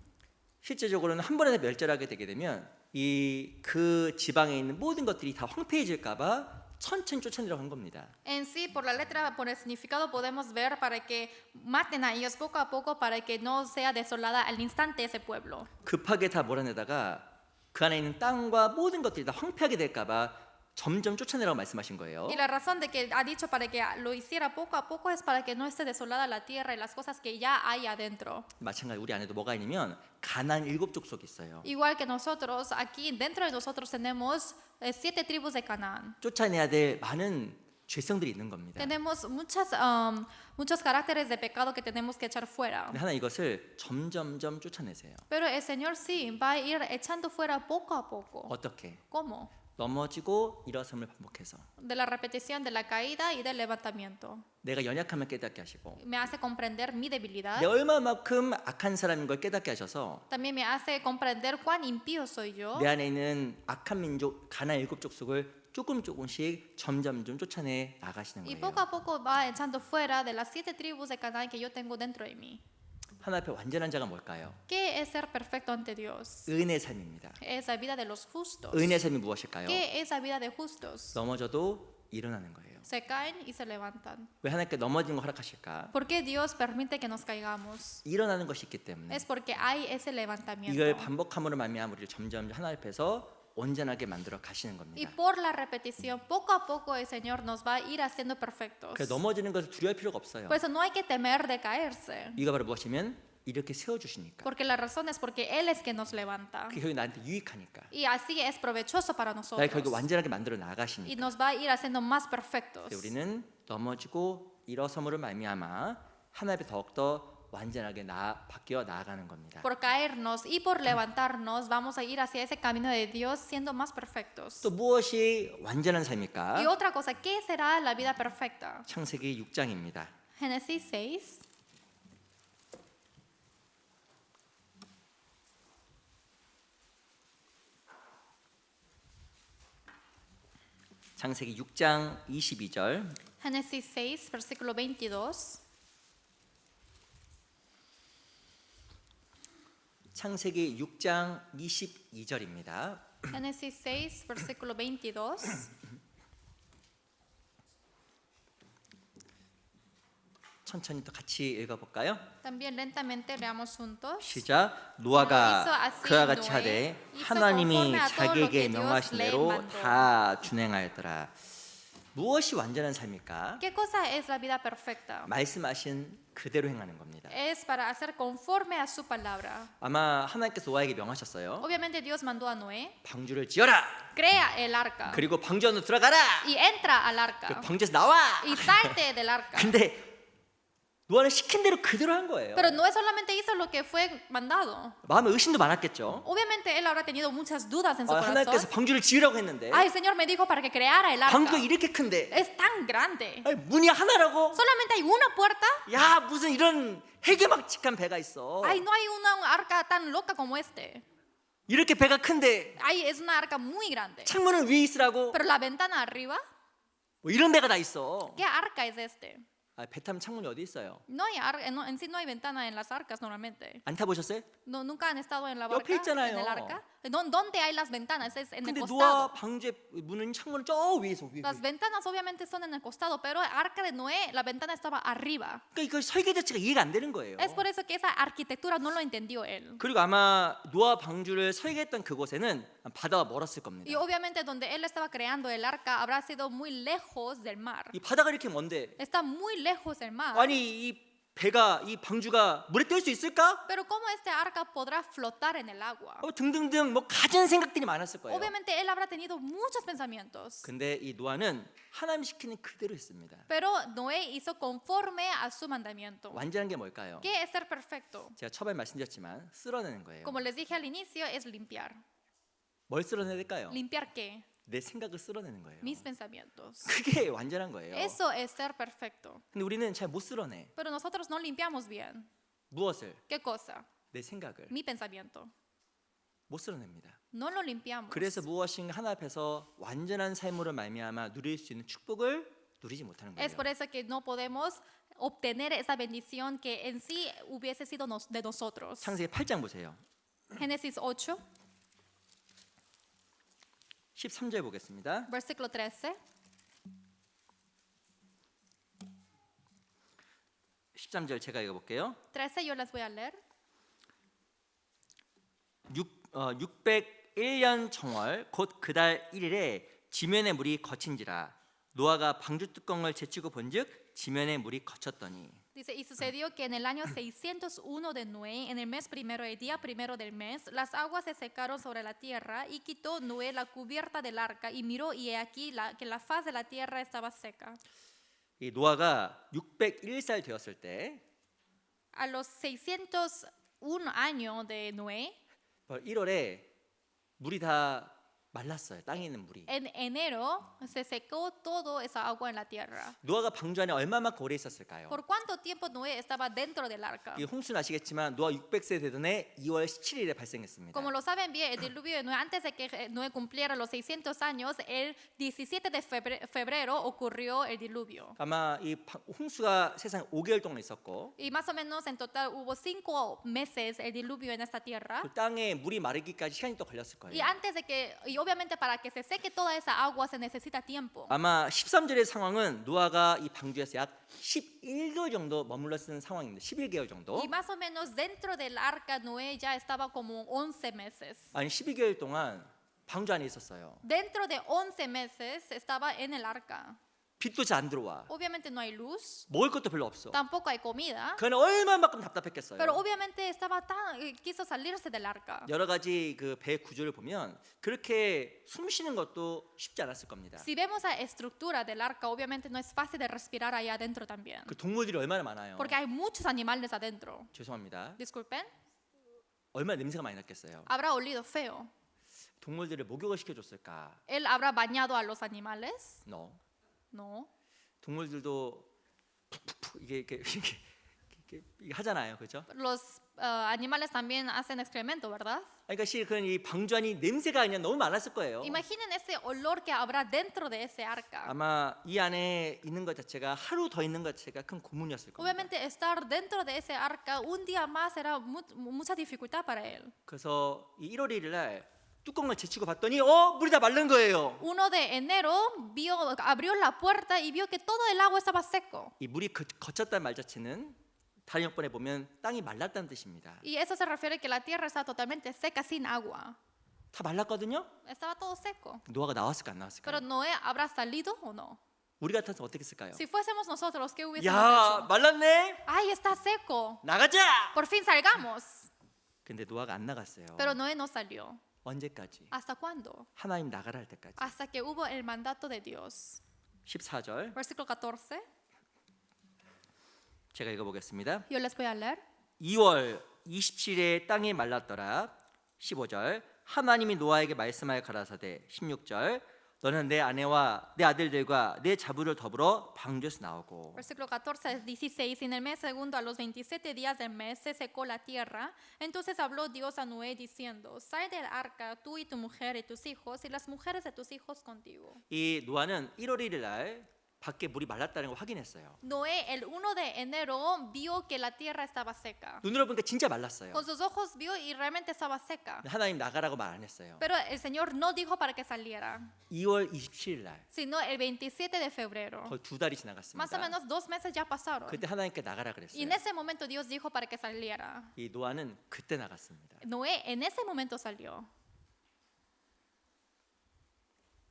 실제적으로는 한 번에 다 멸절하게 되게 되면 이 그 지방에 있는 모든 것들이 다 황폐해질까봐 천천히 쫓아내려고 한 겁니다. En sí, por la letra, por el significado, podemos ver para que maten a ellos poco a poco para que no sea desolada al instante ese pueblo. 급하게 다 몰아내다가 그 안에 있는 땅과 모든 것들이 다 황폐하게 될까봐 점점 쫓아내라고 말씀하신 거예요. Y la razón de que ha dicho para que lo hiciera poco a poco es para que no esté desolada la tierra y las cosas que ya hay adentro. 마찬가지 우리 안에도 뭐가 있냐면 가나안 7족속이 있어요. Igual que nosotros, aquí dentro de nosotros tenemos 7 tribus de Canaán. 쫓아내야 될 많은 죄성들이 있는 겁니다. Tenemos muchos caracteres de pecado que tenemos que echar fuera. 근데 하나님 이것을 점점점 쫓아내세요. Pero el Señor sí va a ir echando fuera poco a poco. 어떻게? ¿Cómo? 넘어지고 일어섬을 반복해서 De la repetición de la caída y del levantamiento. 내가 연약함을 깨닫게 하시고 Me hace comprender mi debilidad. 내가 얼마만큼 악한 사람인 걸 깨닫게 하셔서 También me hace comprender cuán impío soy yo. 내 안에 있는 악한 민족 가나안 7족속을 조금씩 점점 좀 쫓아내 나가시는 Y 거예요. poco a poco va echando fuera de las 7 tribus de Canaán que yo tengo dentro de mí. 하나님 앞에 완전한 자가 뭘까요? ¿Qué es ser perfecto ante Dios? 은혜의 삶입니다. Es la vida de los justos. 은혜의 삶이 무엇일까요? ¿Qué es la vida de justos? 넘어져도 일어나는 거예요. Se caen y se levantan. 왜 하나님께 넘어지는 거 허락하실까? ¿Por qué Dios permite que nos caigamos? 일어나는 것이 있기 때문에 Es porque hay ese levantamiento. 이걸 반복함으로 말미암아 우리를 점점 하나님 앞에서 온전하게 만들어 가시는 Y 겁니다. por la repetición, poco a poco el Señor nos va a ir haciendo perfectos. 그래서 넘어지는 것을 두려워할 필요가 없어요. Por eso no hay que temer de caerse. 이유가 바로 무엇이면 이렇게 세워주시니까. Porque la razón es porque Él es que nos levanta. 그게 결국 나한테 유익하니까. Y así es provechoso para 나를 nosotros. 결국 완전하게 만들어 Y 나가시니까. nos va a ir haciendo más perfectos. 그래서 우리는 넘어지고 일어섬으로 말미암아 하나님 앞에 더욱더 완전하게 바뀌어 나아가는 겁니다. Por caernos y por levantarnos, vamos a ir hacia ese camino de Dios siendo más perfectos. 또 무엇이 완전한 삶입니까? Y otra cosa, ¿qué será la vida perfecta? 창세기 6장입니다. Génesis 6. 창세기 6장 22절. Génesis 6, versículo 22. 창세기 6장 22절입니다. Génesis 6, versículo 22. 천천히 또 같이 읽어볼까요? También lentamente leamos juntos. 시작. hizo 노아가 así 그와 같이 Noé, 하되 hizo 하나님이 conforme a todo lo 자기에게 que Dios 명하신 le 대로 mandó. 다 준행하였더라. 무엇이 완전한 삶입니까? ¿Qué cosa es la vida perfecta? 말씀하신 그대로 행하는 겁니다. Es para hacer conforme a su palabra. 아마 하나님께서 노아에게 명하셨어요. Obviamente Dios mandó a Noé, 방주를 지어라. crea el arca 그리고 방주 안으로 들어가라. y entra al 그 arca 방주에서 나와. y salte del arca. 근데 노아는 시킨 대로 그대로 한 거예요. Pero no es solamente hizo lo que fue mandado. 마음에 의심도 많았겠죠. Obviamente él habrá tenido muchas dudas en su 하나님께서 corazón. 방주를 지으라고 했는데 Ay, el Señor me dijo para que creara el arca. 방주가 이렇게 큰데 Es tan grande. 아니, 문이 하나라고? Solamente hay una puerta. 야 무슨 이런 해괴막측한 배가 있어. Ay, no hay una arca tan loca como este. 이렇게 배가 큰데 Ay, es una arca muy grande. 창문은 위에 있으라고? Pero la ventana arriba, 뭐 이런 배가 다 있어. ¿qué arca es este? 배 타면 창문이 어디 있어요? No hay en sí no hay ventana en las arcas normalmente. 안 타보셨어요? No, nunca han estado en la 옆에 barca, 있잖아요. en el arca. ¿Dónde hay las ventanas? Es en el 근데 costado. 노아 방주의 문은 창문은 저 위에서 위에. Las ventanas obviamente son en el costado, pero el arca de Noé, la ventana estaba arriba. 그러니까 그 설계 자체가 이해가 안 되는 거예요. Es por eso que esa arquitectura no lo entendió él. 그리고 아마 노아 방주를 설계했던 그곳에는 바다가 멀었을 겁니다. Y obviamente donde él estaba creando el arca habrá sido muy lejos del mar. 이 바다가 이렇게 먼데 Está muy lejos del mar. 아니 이 배가 이 방주가 물에 뜰 수 있을까? Pero ¿cómo este arca podrá flotar en el agua? 등등등 뭐 가진 생각들이 많았을 거예요. Obviamente él habrá tenido muchos pensamientos. 근데 이 노아는 하나님 시키는 그대로 했습니다. Pero Noé hizo conforme a su mandamiento. 완전한 게 뭘까요? ¿Qué es ser perfecto? 제가 처음에 말씀드렸지만 쓸어내는 거예요. Como les dije al inicio, es limpiar. 뭘 쓸어내야 될까요? ¿Limpiar qué? 내 생각을 쓸어내는 거예요. Mis pensamientos. 그게 완전한 거예요. Eso es ser perfecto. 근데 우리는 잘 못 쓸어내. Pero nosotros no limpiamos bien. 무엇을? ¿Qué cosa? 내 생각을 Mi pensamiento. 못 쓸어냅니다. No lo limpiamos. 그래서 무엇인가 하나 앞에서 완전한 삶으로 말미암아 누릴 수 있는 축복을 누리지 못하는 거예요. Es por eso que no podemos obtener esa bendición que en sí hubiese sido de nosotros. 창세기 8장 보세요. Génesis 8, 13절 보겠습니다. versículo 13. 13절 제가 읽어볼게요. 13 yo les voy a leer. 601년 정월 곧 그달 1일에 지면의 물이 거친지라 노아가 방주 뚜껑을 제치고 본즉 지면의 물이 거쳤더니 Dice, y sucedió que en el año 601 de Noé, en el mes primero, el día primero del mes, las aguas se secaron sobre la tierra y quitó Noé la cubierta del arca y miró y he aquí que la faz de la tierra estaba seca. 이 노아가 601살 되었을 때 A los 601 años de Noé, 1월에 물이 다 말랐어요. 땅에 있는 물이. en enero se secó todo esa agua en la tierra. 노아가 방주 안에 얼마만큼 오래 있었을까요? ¿Por cuánto tiempo Noé estaba dentro del arca? 이 홍수는 아시겠지만 노아 600세 되던 해 2월 17일에 발생했습니다. Como lo saben bien, el diluvio de Noé, antes de que Noé cumpliera los 600 años, el 17 de febrero ocurrió el diluvio. 아마 이 홍수가 세상에 5개월 동안 있었고 Y más o menos en total hubo 5 meses el diluvio en esta tierra. 그 땅에 물이 마르기까지 시간이 또 걸렸을 Y 거예요. antes de que, y obviamente para que se seque toda esa agua se necesita tiempo. 아마 13절의 상황은 노아가 이 방주에서 약 11개월 정도 머물렀던 상황입니다. 11개월 정도. Y más o menos dentro del arca Noé ya estaba como 11 meses. 아니 12개월 동안 방주 안에 있었어요. Dentro de 11 meses estaba en el arca. 빛도 잘 안 들어와. Obviamente no hay luz, 먹을 것도 별로 없어. tampoco hay comida, 그는 얼마만큼 답답했겠어요. pero obviamente estaba quiso salirse del arca. 여러 가지 그 배 구조를 보면 그렇게 숨 쉬는 것도 쉽지 않았을 겁니다. Si vemos la estructura del arca, obviamente no es fácil de respirar allá adentro también, 그 동물들이 얼마나 많아요. porque hay muchos animales adentro. 죄송합니다. Disculpen, 얼마나 냄새가 많이 났겠어요. habrá olido feo. 동물들을 목욕을 시켜줬을까? ¿Él habrá bañado a los animales? No. No. 동물들도 푹푹푹 이게 하잖아요, 그렇죠? Los animales también hacen excremento, ¿verdad? 그러니까 실은 이 방주 안이 냄새가 그냥 너무 많았을 거예요. Imaginen ese olor que habrá dentro de ese arca. 아마 이 안에 있는 것 자체가 하루 더 있는 것 자체가 큰 고문이었을 겁니다. Obviamente estar dentro de ese arca un día más era mucha dificultad para él. 그래서 이 1월 1일 날 뚜껑을 제치고 봤더니 물이 다 마른 거예요. 1 de enero abrió la puerta y vio que todo el agua estaba seco. 이 물이 거쳤다는 말 자체는 다른 역번에 보면 땅이 말랐다는 뜻입니다. Y eso se refiere que la tierra está totalmente seca sin agua. 다 말랐거든요. Estaba todo seco. 노아가 나왔을까 안 Pero 나왔을까요? Noé habrá salido o no. 우리 같아서 어떻게 했을까요? Si fuésemos nosotros, ¿qué hubiésemos 야 hecho? 말랐네. ¡Ay, está seco! 나가자. Por fin salgamos. 근데 노아가 안 나갔어요. Pero Noé no salió. 언제까지? ¿Hasta cuándo? 하나님 나가라 할 때까지. Hasta que hubo el mandato de Dios. 14절. Versículo 14. 제가 읽어보겠습니다. Yo les voy a leer. 2월 27일에 땅이 말랐더라. 15절 하나님이 노아에게 말씀하여 가라사대. 16절 너는 내 아내와 내 아들들과 내 자부를 더불어 방주에서 나오고. Versículo 14, 16. En el mes segundo, a los 27 días del mes, se secó la tierra. Entonces habló Dios a Noé diciendo, sal del arca, tú y tu mujer y tus hijos, y las mujeres de tus hijos contigo. 이 노아는 1월 1일 날 밖에 물이 말랐다는 걸 확인했어요. Noé, el 1 de enero, vio que la tierra estaba seca. 눈으로 보니까 진짜 말랐어요. Con sus ojos vio y realmente estaba seca. 하나님 나가라고 말 안 했어요. Pero el Señor no dijo para que saliera, 2월 27일 날 sino el 27 de febrero. 거의 2달이 Más o 지나갔습니다. menos 2 meses ya pasaron. 그때 하나님께 나가라 Y 그랬어요. en ese momento Dios dijo para que saliera. 이 노아는 그때 나갔습니다. Noé en ese momento salió.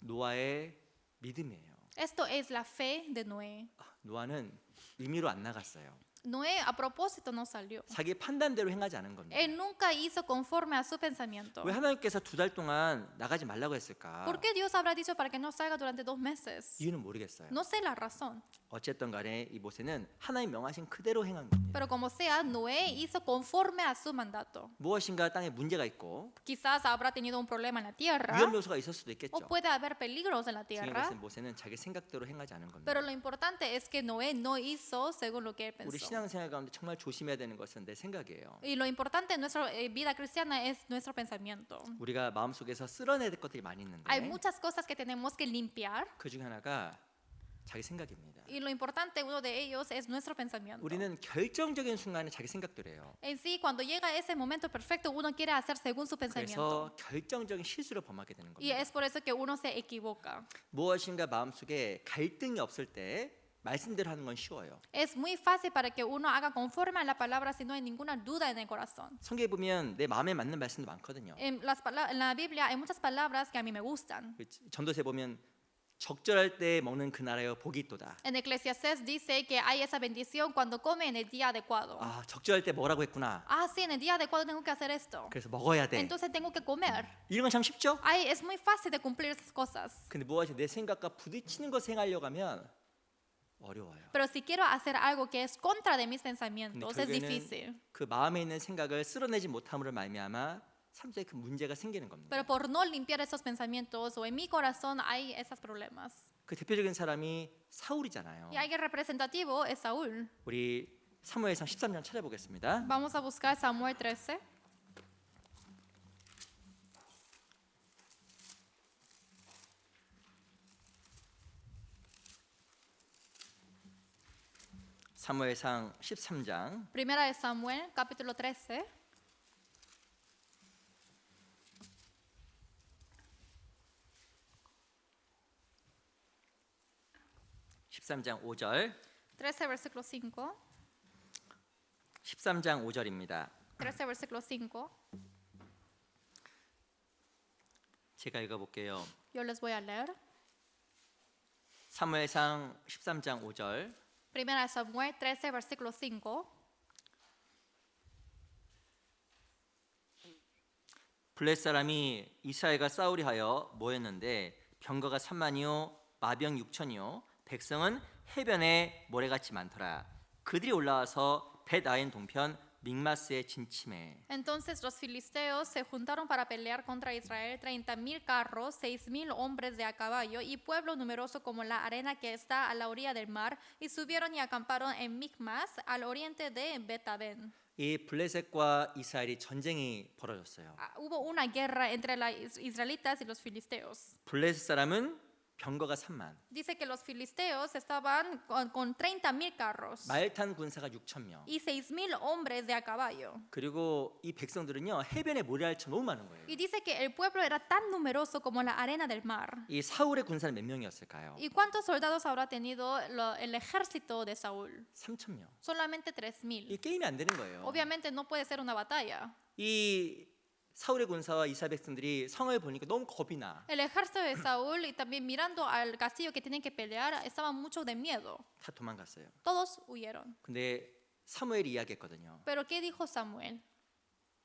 노아의 믿음이에요. Esto es la fe de Noé. 노아는 의미로 안 나갔어요. Noé a propósito no salió. 자기 판단대로 행하지 않은 겁니다. Él nunca hizo conforme a su pensamiento. 왜 하나님께서 2달 동안 나가지 말라고 했을까? ¿Por qué Dios habrá dicho para que no salga durante 2 meses? 이유는 모르겠어요. No sé la razón. 어쨌든 간에 이 모세는 하나님 명하신 그대로 행한 겁니다. Pero como sea, Noé hizo conforme a su mandato. 무엇인가 땅에 문제가 있고 Quizás habrá tenido un problema en la tierra 위험 요소가 있을 수도 o 있겠죠. puede haber peligros en la 중요한 tierra. 것은 모세는 자기 생각대로 행하지 않은 겁니다. Pero lo importante es que Noé no hizo según lo que él 우리 pensó. 신앙생활 가운데 정말 조심해야 되는 것은 내 생각이에요. Y lo importante en nuestra vida cristiana es nuestro pensamiento. 우리가 마음속에서 쓸어내야 될 것들이 많이 있는데 Hay muchas cosas que tenemos que limpiar 그 중에 하나가 자기 생각입니다. y lo importante, uno de ellos, es nuestro pensamiento. 우리는 결정적인 순간에 자기 생각대로 해요. En sí, cuando llega ese momento perfecto, uno quiere hacer según su pensamiento. 그래서 결정적인 실수를 범하게 되는 Y 겁니다. es por eso que uno se equivoca. 무엇인가 마음속에 갈등이 없을 때 말씀대로 하는 건 쉬워요. Es muy fácil para que uno haga conforme a la palabra si no hay ninguna duda en el corazón. 성경에 보면 내 마음에 맞는 말씀도 많거든요. En la Biblia hay muchas palabras que a mí me gustan. 전도서에 보면 적절할 때 먹는 그 나라여 복이 있도다. En Eclesiastés dice que hay esa bendición cuando come en el día adecuado. 아, 적절할 때 뭐라고 했구나. Ah, sí, en el día adecuado tengo que hacer esto. 그래서 먹어야 돼. Entonces tengo que comer. 이런 건 참 쉽죠? Ay, es muy fácil de cumplir esas cosas. 근데 무엇이 내 생각과 부딪히는 것을 행하려고 하면 어려워요. Pero si quiero hacer algo que es contra de mis pensamientos, 근데 es 결국에는 difícil. 그 마음에 있는 생각을 쓸어내지 못함으로 말미암아 삶 속에 그 문제가 생기는 겁니다. Pero por no limpiar esos pensamientos o en mi corazón hay esos problemas. 그 대표적인 사람이 사울이잖아요. Y alguien representativo es Saúl. 우리 사무엘상 13장 찾아보겠습니다. Vamos a buscar Samuel 13. 사무엘상 13장 Primera de Samuel, capítulo 13. (13장 5절) 13, versículo 5. 13장 5절입니다. 13, versículo 5. 제가 읽어볼게요. Yo les voy a leer. 사무엘상 13장 5절 Primera de Samuel 13, versículo 5. 블레 사람이 이스라엘과 싸우리 하여 모였는데 병거가 3만이요 마병 6천이요 백성은 해변에 모래같이 많더라. 그들이 올라와서 벳아인 동편 믹마스에 진침해. Entonces los filisteos se juntaron para pelear contra Israel 30,000 carros, 6,000 hombres de a caballo y pueblo numeroso como la arena que está a la orilla del mar y subieron y acamparon en Micmas al oriente de Betaben. 이 블레셋과 이스라엘이 전쟁이 벌어졌어요. Hubo una guerra entre los israelitas y los filisteos. 블레셋 사람은 병거가 3만, Dice que los filisteos estaban con 30,000 carros 말탄 군사가 6천 명. y 6,000 hombres de a caballo. 그리고 이 백성들은요 해변에 모래알처 너무 많은 거예요. Y dice que el pueblo era tan numeroso como la arena del mar. 이 사울의 군사는 몇 명이었을까요? ¿Y cuántos soldados habrá tenido el ejército de Saúl? 3천 명. Solamente 이 3,000. 게임이 안 되는 거예요. Obviamente no puede ser una batalla. 이 사울의 군사와 이스라엘 백성들이 성을 보니까 너무 겁이 나. El ejército de Saúl y también mirando al castillo que tienen que pelear estaban mucho de miedo. 다 도망갔어요. Todos huyeron. 근데 사무엘이 이야기했거든요. Pero ¿qué dijo Samuel?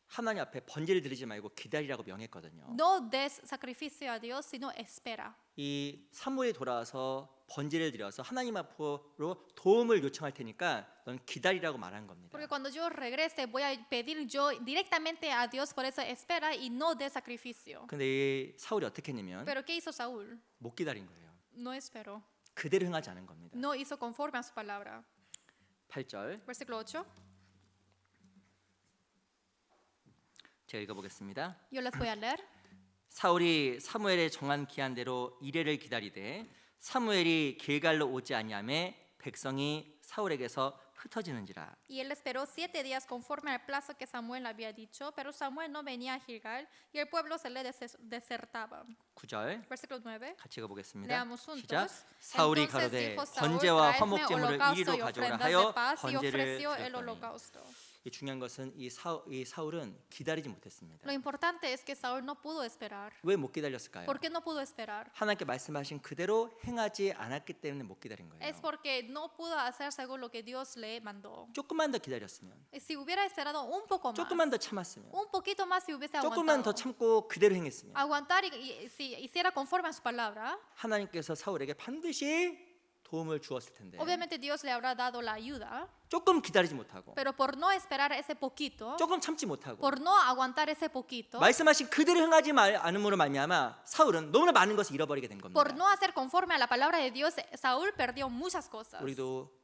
하나님 앞에 번제를 드리지 말고 기다리라고 명했거든요. No des sacrificio a Dios, sino espera. 이 사무엘이 돌아와서 번제를 드려서 하나님 앞으로 도움을 요청할 테니까 넌 기다리라고 말한 겁니다. Porque cuando yo regrese voy a pedir yo directamente a Dios, por eso espera y no de sacrificio. 근데 이 사울이 어떻게 했냐면 Pero ¿qué hizo Saúl? 못 기다린 거예요. No esperó. 그대로 행하지 않은 겁니다. No hizo conforme a su palabra. 8절 Versículo 8. 제가 읽어보겠습니다. Yo les voy a leer. 사울이 사무엘의 정한 기한대로 이레를 기다리되 사무엘이 길갈로 오지 아니하매 백성이 사울에게서 흩어지는지라. Y él esperó 7 días conforme al plazo que Samuel había dicho, pero Samuel no venía a Gilgal y el pueblo se le desertaba. 9절 Versículo 9. 같이 읽어보겠습니다. Leamos 시작. juntos. 사울이 Entonces 가로되 dijo Saúl, 번제와 traedme 화목 제물을 holocausto 이리로 y 가져오라 ofrendas 하여 de paz y 번제를 ofreció el 드렸더니 holocausto. 이 중요한 것은 이 사울은 기다리지 못했습니다. Lo importante es que Saúl no pudo esperar. 왜 못 기다렸을까요? ¿Por qué no pudo esperar? 하나님께 말씀하신 그대로 행하지 않았기 때문에 못 기다린 거예요. Es porque no pudo hacer según lo que Dios le mandó. 조금만 더 기다렸으면, Si hubiera esperado un poco más, 조금만 더 참았으면, un poquito más si hubiese 조금만 더 aguantado, 참고 그대로 행했으면 aguantar y si hiciera conforme a su palabra, 하나님께서 사울에게 반드시 도움을 주었을 텐데 obviamente Dios le habrá dado la ayuda, 조금 기다리지 못하고 pero por no esperar ese poquito, 조금 참지 못하고 por no aguantar ese poquito, 말씀하신 그대로 행하지 않음으로 말미암아 사울은 너무나 많은 것을 잃어버리게 된 겁니다. por no hacer conforme a la palabra de Dios, Saúl perdió muchas cosas. 우리도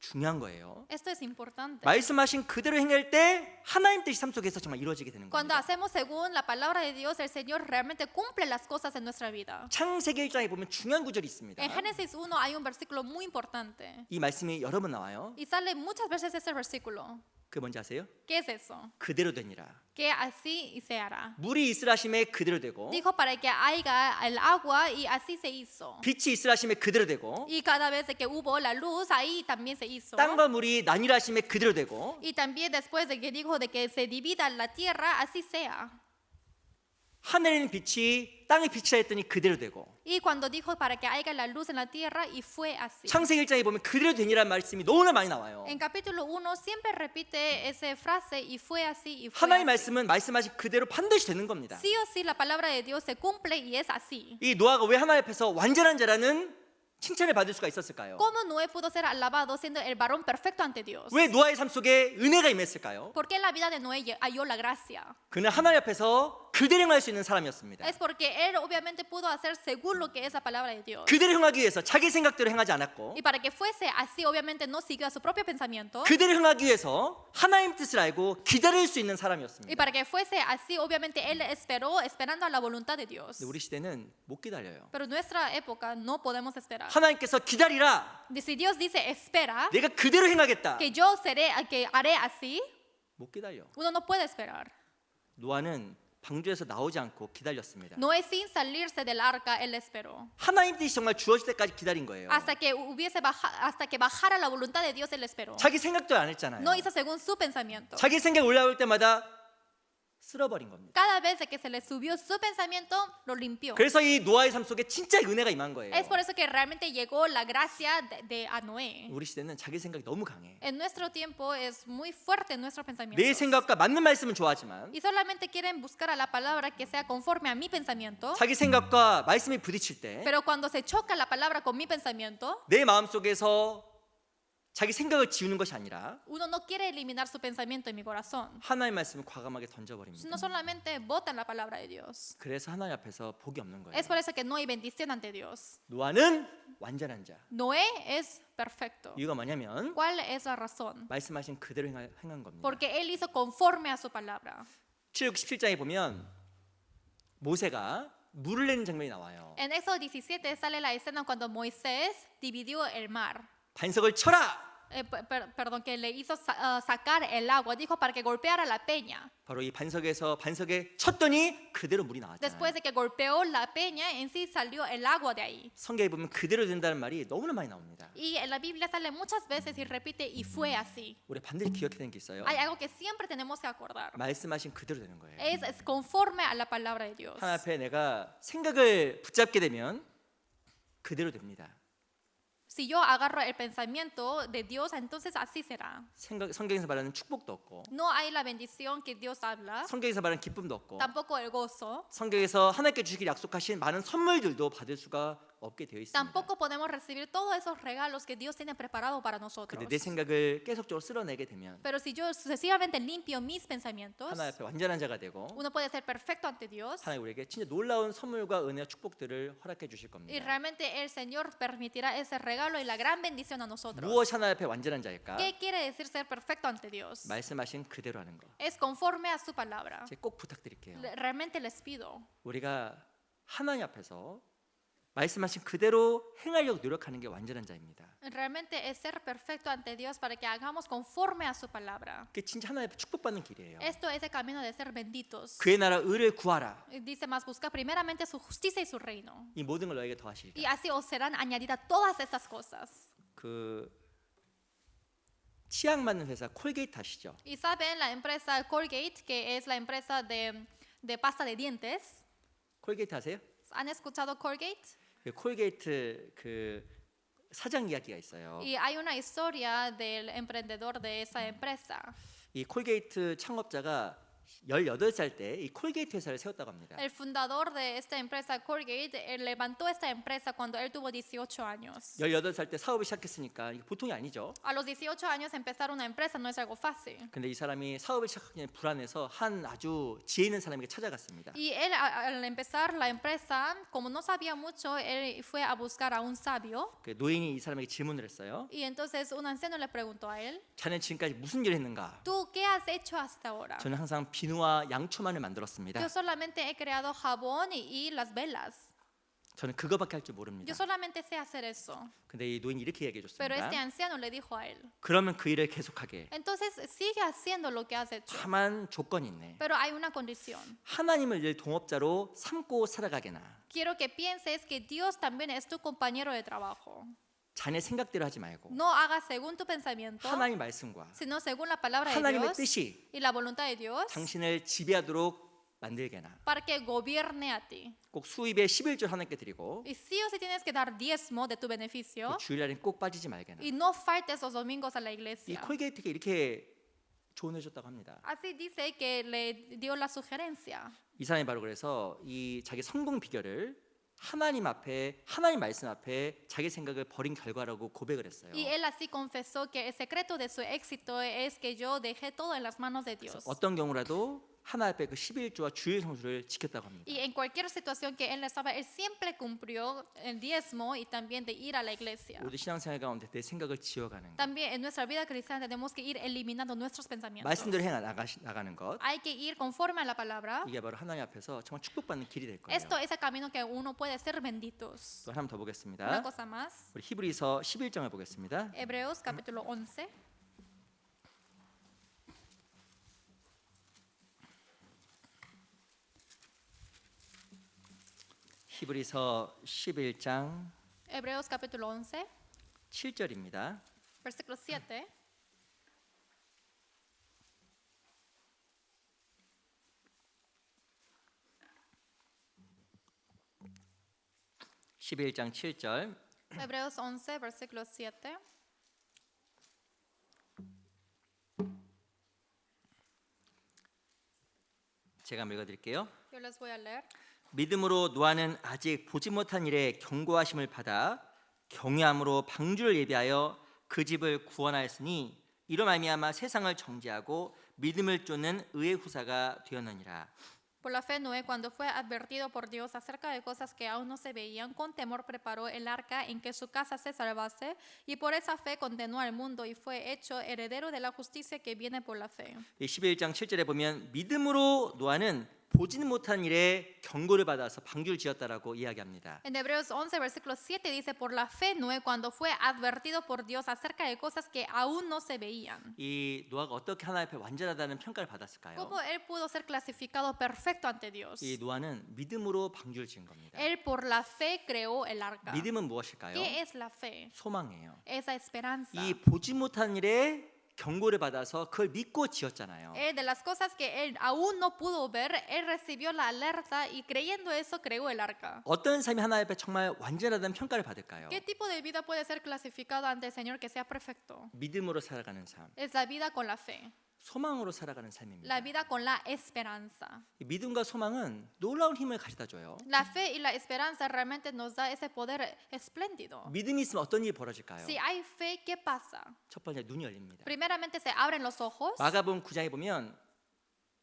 중요한 거예요. Esto es importante. 말씀하신 그대로 행할 때 하나님 뜻이 삶 속에서 정말 이루어지게 되는 Cuando 겁니다. hacemos según la palabra de Dios, el Señor realmente cumple las cosas en nuestra vida. 창세기 1장에 보면 중요한 구절이 있습니다. En Génesis 1 hay un versículo muy importante 이 말씀이 여러 번 나와요. y sale muchas veces ese versículo. 그게 뭔지 아세요? ¿Qué es eso? 그대로 되니라. Que así se hará. 물이 있으라 하심에 그대로 되고 Dijo para que haya el agua y así se hizo. 빛이 있으라 하심에 그대로 되고 Y cada vez de que hubo la luz, ahí también se hizo. 땅과 물이 나뉘라 하심에 그대로 되고 Y también después de que dijo de que se divida la tierra, así sea. 하늘에 있는 빛이 땅의 빛이라 했더니 그대로 되고 Y cuando dijo para que haya la luz en la tierra, y fue así. 창세기 1장에 보면 그대로 되니라는 말씀이 너무나 많이 나와요. En capítulo 1 siempre repite esa frase y fue así y fue 하나님 así. 말씀은 말씀하신 그대로 반드시 되는 겁니다. Sí o sí la palabra de Dios se cumple y es así. 이 노아가 왜 하나님 앞에서 완전한 자라는 칭찬을 받을 수가 있었을까요? ¿Cómo Noé pudo ser alabado siendo el varón perfecto ante Dios? 왜 노아의 삶 속에 은혜가 임했을까요? ¿Por qué en la vida de Noé halló la gracia? 그는 하나님 앞에서 그대로 행할 수 있는 사람이었습니다. Es porque él obviamente pudo hacer según lo que es la palabra de Dios. 그대로 행하기 위해서 자기 생각대로 행하지 않았고 Y para que fuese así, obviamente no siguió a su propio pensamiento. 그대로 행하기 위해서 하나님 뜻을 알고 기다릴 수 있는 Y 사람이었습니다. para que fuese así, obviamente él esperó, esperando a la voluntad de Dios. 근데 우리 시대는 못 기다려요. Pero en nuestra época no podemos esperar. 하나님께서 기다리라. Si Dios dice espera, 내가 그대로 행하겠다. que yo seré, que haré así, 못 기다려. uno no puede esperar. 노아는 방주에서 나오지 않고 기다렸습니다. Noé sin salirse del arca, él esperó. 하나님 뜻이 정말 주어질 때까지 기다린 거예요. Hasta que bajara la voluntad de Dios, él esperó. 자기 생각도 안 했잖아요. No hizo según su pensamiento. 자기 생각 올라올 때마다 쓸어버린 겁니다. Cada vez que se le subió su pensamiento, lo limpió. 그래서 이 노아의 삶 속에 진짜 은혜가 임한 거예요. Es por eso que realmente llegó la gracia a Noé. 우리 시대는 자기 생각이 너무 강해. En nuestro tiempo es muy fuerte nuestro 내 pensamiento. 생각과 맞는 말씀은 좋아하지만 Y solamente quieren buscar a la palabra que sea conforme a mi pensamiento. 자기 생각과 말씀이 부딪힐 때 내 Pero cuando se choca la palabra con mi pensamiento, 마음 속에서 자기 생각을 지우는 것이 아니라 uno no quiere eliminar su pensamiento en mi corazón. 하나님의 말씀을 과감하게 던져버립니다. No solamente botan la palabra de Dios. 그래서 하나님 앞에서 복이 없는 거예요. Es por eso que no hay bendición ante Dios. 노아는 완전한 자. Noé es perfecto. 이유가 뭐냐면 ¿Cuál es la razón? 말씀하신 그대로 행한 겁니다. Porque él hizo conforme a su palabra. 출애굽 17장에 보면 모세가 물을 내는 장면이 나와요. En Éxodo 17 sale la escena cuando Moisés dividió el mar. 반석을 쳐라. Perdón, que le hizo sacar el agua. Dijo para que golpeara la peña. 바로 이 반석에 쳤더니 그대로 물이 나왔잖아요. Después de que golpeó la peña, en sí salió el agua de ahí. 성경에 보면 그대로 된다는 말이 너무나 많이 나옵니다. Y en la Biblia sale muchas veces y repite y fue así. 우리 반드시 기억해야 되는 게 있어요. Hay algo que siempre tenemos que acordar. 말씀하신 그대로 되는 거예요. Es conforme a la palabra de Dios. 하나님 앞에 내가 생각을 붙잡게 되면 그대로 됩니다. Si yo agarro el pensamiento de Dios, entonces así será. 성경에서 말하는 축복도 없고 No hay la bendición que Dios habla, 성경에서 말하는 기쁨도 없고 tampoco el gozo. 성경에서 하나님께 주시길 약속하신 많은 선물들도 받을 수가 없게 되어 있습니다. Tampoco podemos recibir todos esos regalos que Dios tiene preparado para nosotros. 근데 내 생각을 계속적으로 쓸어내게 되면 Pero si yo sucesivamente limpio mis pensamientos, 하나님 앞에 완전한 자가 되고 uno puede ser perfecto ante Dios 하나님 우리에게 진짜 놀라운 선물과 은혜와 축복들을 허락해 주실 y 겁니다. realmente el Señor permitirá ese regalo y la gran bendición a nosotros. 무엇이 하나님 앞에 완전한 자일까? ¿Qué quiere decir ser perfecto ante Dios? 말씀하신 그대로 하는 거. Es conforme a su palabra. 제가 꼭 부탁드릴게요. Realmente les pido. 우리가 하나님 앞에서 말씀하신 그대로 행하려고 노력하는 게 완전한 자입니다. Realmente es ser perfecto ante Dios para que hagamos conforme a su palabra. 그게 진짜 하나님 앞에 축복받는 길이에요. Esto es el camino de ser benditos. 그의 나라 의를 구하라. Dice más, busca primeramente su justicia y su reino. 이 모든 걸 너에게 더하시리라. Y así os serán añadidas todas estas cosas. 그 치약 맞는 회사 콜게이트 아시죠? Y saben, la empresa Colgate, que es la empresa de pasta de dientes. 콜게이트 아세요? ¿Han escuchado Colgate? 그 콜게이트 그 사장 이야기가 있어요. Y hay una historia del emprendedor de esa empresa. 이 콜게이트 창업자가 18살 때 이 콜게이트 회사를 세웠다고 합니다. El fundador de esta empresa Colgate levantó esta empresa cuando él tuvo 18 años. 18살 때 사업을 시작했으니까 이게 보통이 아니죠. A los 18 años empezar una empresa no es algo fácil. 근데 이 사람이 사업을 시작하기 전에 불안해서 한 아주 지혜 있는 사람에게 찾아갔습니다. Y él al empezar la empresa, como no sabía mucho, él fue a buscar a un sabio. 그 노인이 이 사람에게 질문을 했어요. Y entonces un anciano le preguntó a él, 자네 지금까지 무슨 일을 했는가? ¿tú qué has hecho hasta ahora? 저는 항상 비누와 양초만을 만들었습니다. Yo solamente he creado jabón y las velas. 저는 그거밖에 할 줄 Yo 모릅니다. solamente sé hacer eso. 근데 이 노인이 이렇게 얘기해 Pero este 줬습니다. anciano le dijo a él, 그러면 그 일을 계속하게. entonces sigue haciendo lo que has hecho. 다만 조건이 있네. Pero hay una condición. 하나님을 늘 동업자로 삼고 살아가게나 Quiero que pienses que Dios también es tu compañero de trabajo. 자네 생각대로 하지 말고 No hagas según tu pensamiento, 하나님 말씀과 sino según la palabra de 하나님의 Dios 뜻이 y la voluntad de Dios 당신을 지배하도록 만들게나. para que gobierne a ti. 꼭 수입의 11조 하나님께 드리고 Y sí o sí tienes que dar diezmo de tu beneficio 주일날엔 꼭 빠지지 말게나. y no faltes los domingos a la 이 iglesia. 콜게이트가 이렇게 조언해 줬다고 합니다. Así dice que le dio la sugerencia. 이 사람이 바로 그래서 이 자기 성공 비결을 하나님 앞에 하나님 말씀 앞에 자기 생각을 버린 결과라고 고백을 했어요. Y él así confesó que el secreto de su éxito es que yo dejé todo en las manos de Dios. 어떤 경우라도 하나님 앞에 그 11조와 주일 성수를 지켰다고 합니다. Y en cualquier situación que él estaba, él siempre cumplió el diezmo y también de ir a la iglesia. 모두 신앙생활 가운데 내 생각을 지워가는 것, También en nuestra vida cristiana tenemos que ir eliminando nuestros pensamientos. 말씀대로 해 나가는 것, Hay que ir conforme a la palabra. 이게 바로 하나님 앞에서 정말 축복받는 길이 될 거예요. Esto es el camino que uno puede ser benditos. 또 하나 더 Una 보겠습니다. cosa más. 우리 히브리서 11장을 보겠습니다. Hebreos capítulo 11. 히브리서 11장 Hebreos capítulo 11, 7절입니다. versículo 7. (11장 7절) Hebreos 11, versículo 7. 제가 한번 읽어드릴게요. Yo les voy a leer. 믿음으로 노아는 아직 보지 못한 일에 경고하심을 받아 경외함으로 방주를 예비하여 그 집을 구원하였으니 이로 말미암아 세상을 정죄하고 믿음을 쫓는 의의 후사가 되었느니라. Por la fe, Noé, cuando fue advertido por Dios acerca de cosas que aún no se veían, con temor preparó el arca en que su casa se salvase, y por esa fe condenó al mundo y fue hecho heredero de la justicia que viene por la fe. 11장 7절에 보면 믿음으로 노아는 보지는 못한 일에 경고를 받아서 방주를 지었다라고 이야기합니다. En Hebreos 11, versículo 7 dice, por la fe, Noé, cuando fue advertido por Dios acerca de cosas que aún no se veían. 이 노아가 어떻게 하나님 앞에 완전하다는 평가를 받았을까요? ¿Cómo él pudo ser clasificado perfecto ante Dios? 이 노아는 믿음으로 방주를 지은 겁니다. Él por la fe creó el arca. 믿음은 무엇일까요? ¿Qué es la fe? 소망이에요. Esa esperanza. 이 보지 못한 일에 경고를 받아서 그걸 믿고 지었잖아요. De las cosas que él aún no pudo ver, él recibió la alerta y creyendo eso creó el arca. 어떤 삶이 하나님 앞에 정말 완전하다는 평가를 받을까요? ¿Qué tipo de vida puede ser clasificado ante el Señor que sea perfecto? 믿음으로 살아가는 삶. Es la vida con la fe. 소망으로 살아가는 삶입니다. La vida con la esperanza. 이 믿음과 소망은 놀라운 힘을 가져다 줘요. La fe y la esperanza realmente nos da ese poder espléndido. 믿음이 있으면 어떤 일이 벌어질까요? Si hay fe, ¿qué pasa? 첫 번째 눈이 열립니다. Primeramente se abren los ojos. 마가복음 9장에 보면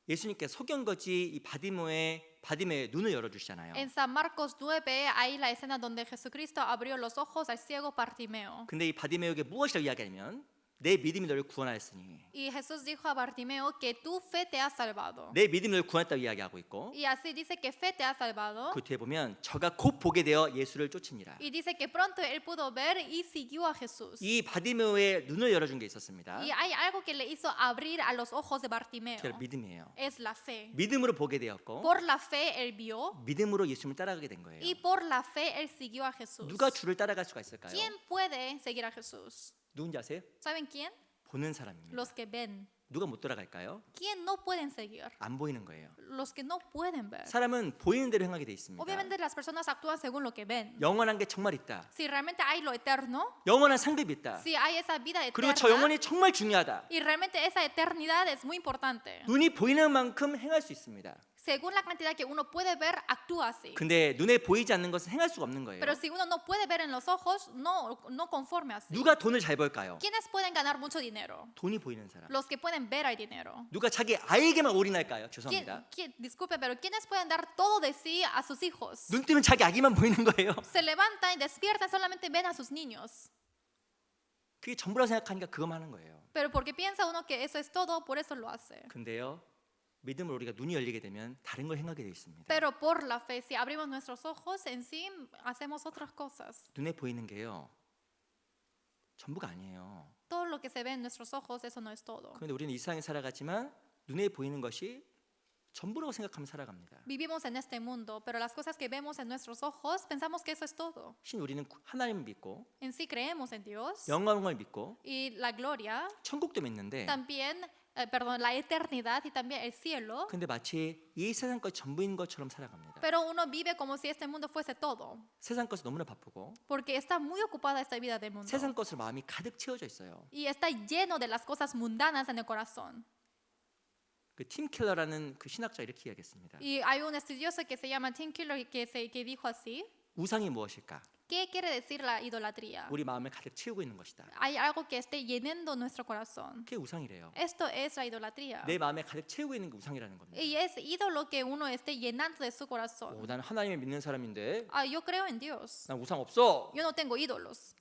예수님께서 소경거지 이 바디메의 눈을 열어 주시잖아요. En San Marcos 9 hay la escena donde Jesucristo abrió los ojos al ciego Bartimeo. 근데 이 바디메에게 무엇이라고 이야기하냐면 내 믿음이 너를 구원하였으니 Y Jesús dijo a Bartimeo que tu fe te ha salvado. 내 믿음이 너를 구원했다고 이야기하고 있고 Y así dice que fe te ha salvado. 그 뒤에 보면 저가 곧 보게 되어 예수를 쫓으니라. Y dice que pronto él pudo ver y siguió a Jesús. 이 바디메오의 눈을 열어준 게 있었습니다. Y hay algo que le hizo abrir a los ojos de Bartimeo. 그게 믿음이에요. Es la fe. 믿음으로 보게 되었고 Por la fe él vio 믿음으로 예수님을 따라가게 된 거예요. y por la fe él siguió a Jesús. 누가 주를 따라갈 수가 있을까요? ¿Quién puede seguir a Jesús? 누군지 아세요? ¿Saben quién? 보는 사람입니다. Los que ven. 누가 못 따라갈까요? ¿Quién no pueden seguir? 안 보이는 거예요. Los que no pueden ver. 사람은 보이는 대로 행하게 돼 있습니다. Obviamente las personas actúan según lo que ven. 영원한 게 정말 있다. Si realmente hay lo eterno, 영원한 상급이 있다. si hay esa vida 그리고 eterna, 저 영혼이 정말 중요하다. y realmente esa eternidad es muy importante. 눈이 보이는 만큼 행할 수 있습니다. Según la cantidad que uno puede ver, actúa así. 근데 눈에 보이지 않는 것은 행할 수가 없는 거예요. Pero si uno no puede ver en los ojos, no conforme así. 누가 돈을 잘 벌까요? ¿Quiénes pueden ganar mucho dinero? 돈이 보이는 사람. Los que pueden ver el dinero. 누가 자기 아이에게만 올인할까요? 죄송합니다. Disculpe, pero ¿quiénes pueden dar todo de sí a sus hijos? 눈 뜨면 자기 아기만 보이는 거예요. Se levantan y despiertan, solamente ven a sus niños. 그게 전부라 생각하니까 그거만 하는 거예요. Pero porque piensa uno que eso es todo, por eso lo hace. 근데요. 믿음으로 우리가 눈이 열리게 되면 다른 걸 행하게 돼 있습니다. Pero por la fe, si abrimos nuestros ojos, en sí hacemos otras cosas. 눈에 보이는 게요. 전부가 아니에요. Todo lo que se ve en nuestros ojos, eso no es todo. 그런데 우리는 이 세상에 살아가지만 눈에 보이는 것이 전부라고 생각하며 살아갑니다. Vivimos en este mundo, pero las cosas que vemos en nuestros ojos, pensamos que eso es todo. 신 우리는 하나님을 믿고 En sí creemos en Dios 영광을 믿고 y la gloria, 천국도 믿는데 también, la eternidad y también el cielo. 근데 마치 이 세상 것 전부인 것처럼 살아갑니다. Pero uno vive como si este mundo fuese todo, 세상 것을 너무나 바쁘고 porque está muy ocupada esta vida del mundo 세상 것으로 마음이 가득 채워져 있어요. y está lleno de las cosas mundanas en el corazón. 그 팀 켈러라는 그 신학자 이렇게 이야기했습니다. Y hay un estudioso que se llama Tim Keller que dijo así: 우상이 무엇일까? ¿qué quiere decir la idolatría? 우리 마음을 가득 채우고 있는 것이다. Hay algo que esté llenando nuestro corazón. 그게 우상이래요. Esto es la idolatría. 내 마음에 가득 채우고 있는 게 우상이라는 겁니다. Y es ídolo que uno esté llenando de su corazón. 오, 나는 하나님을 믿는 사람인데 Yo creo en Dios. 난 우상 없어. Yo no tengo ídolos.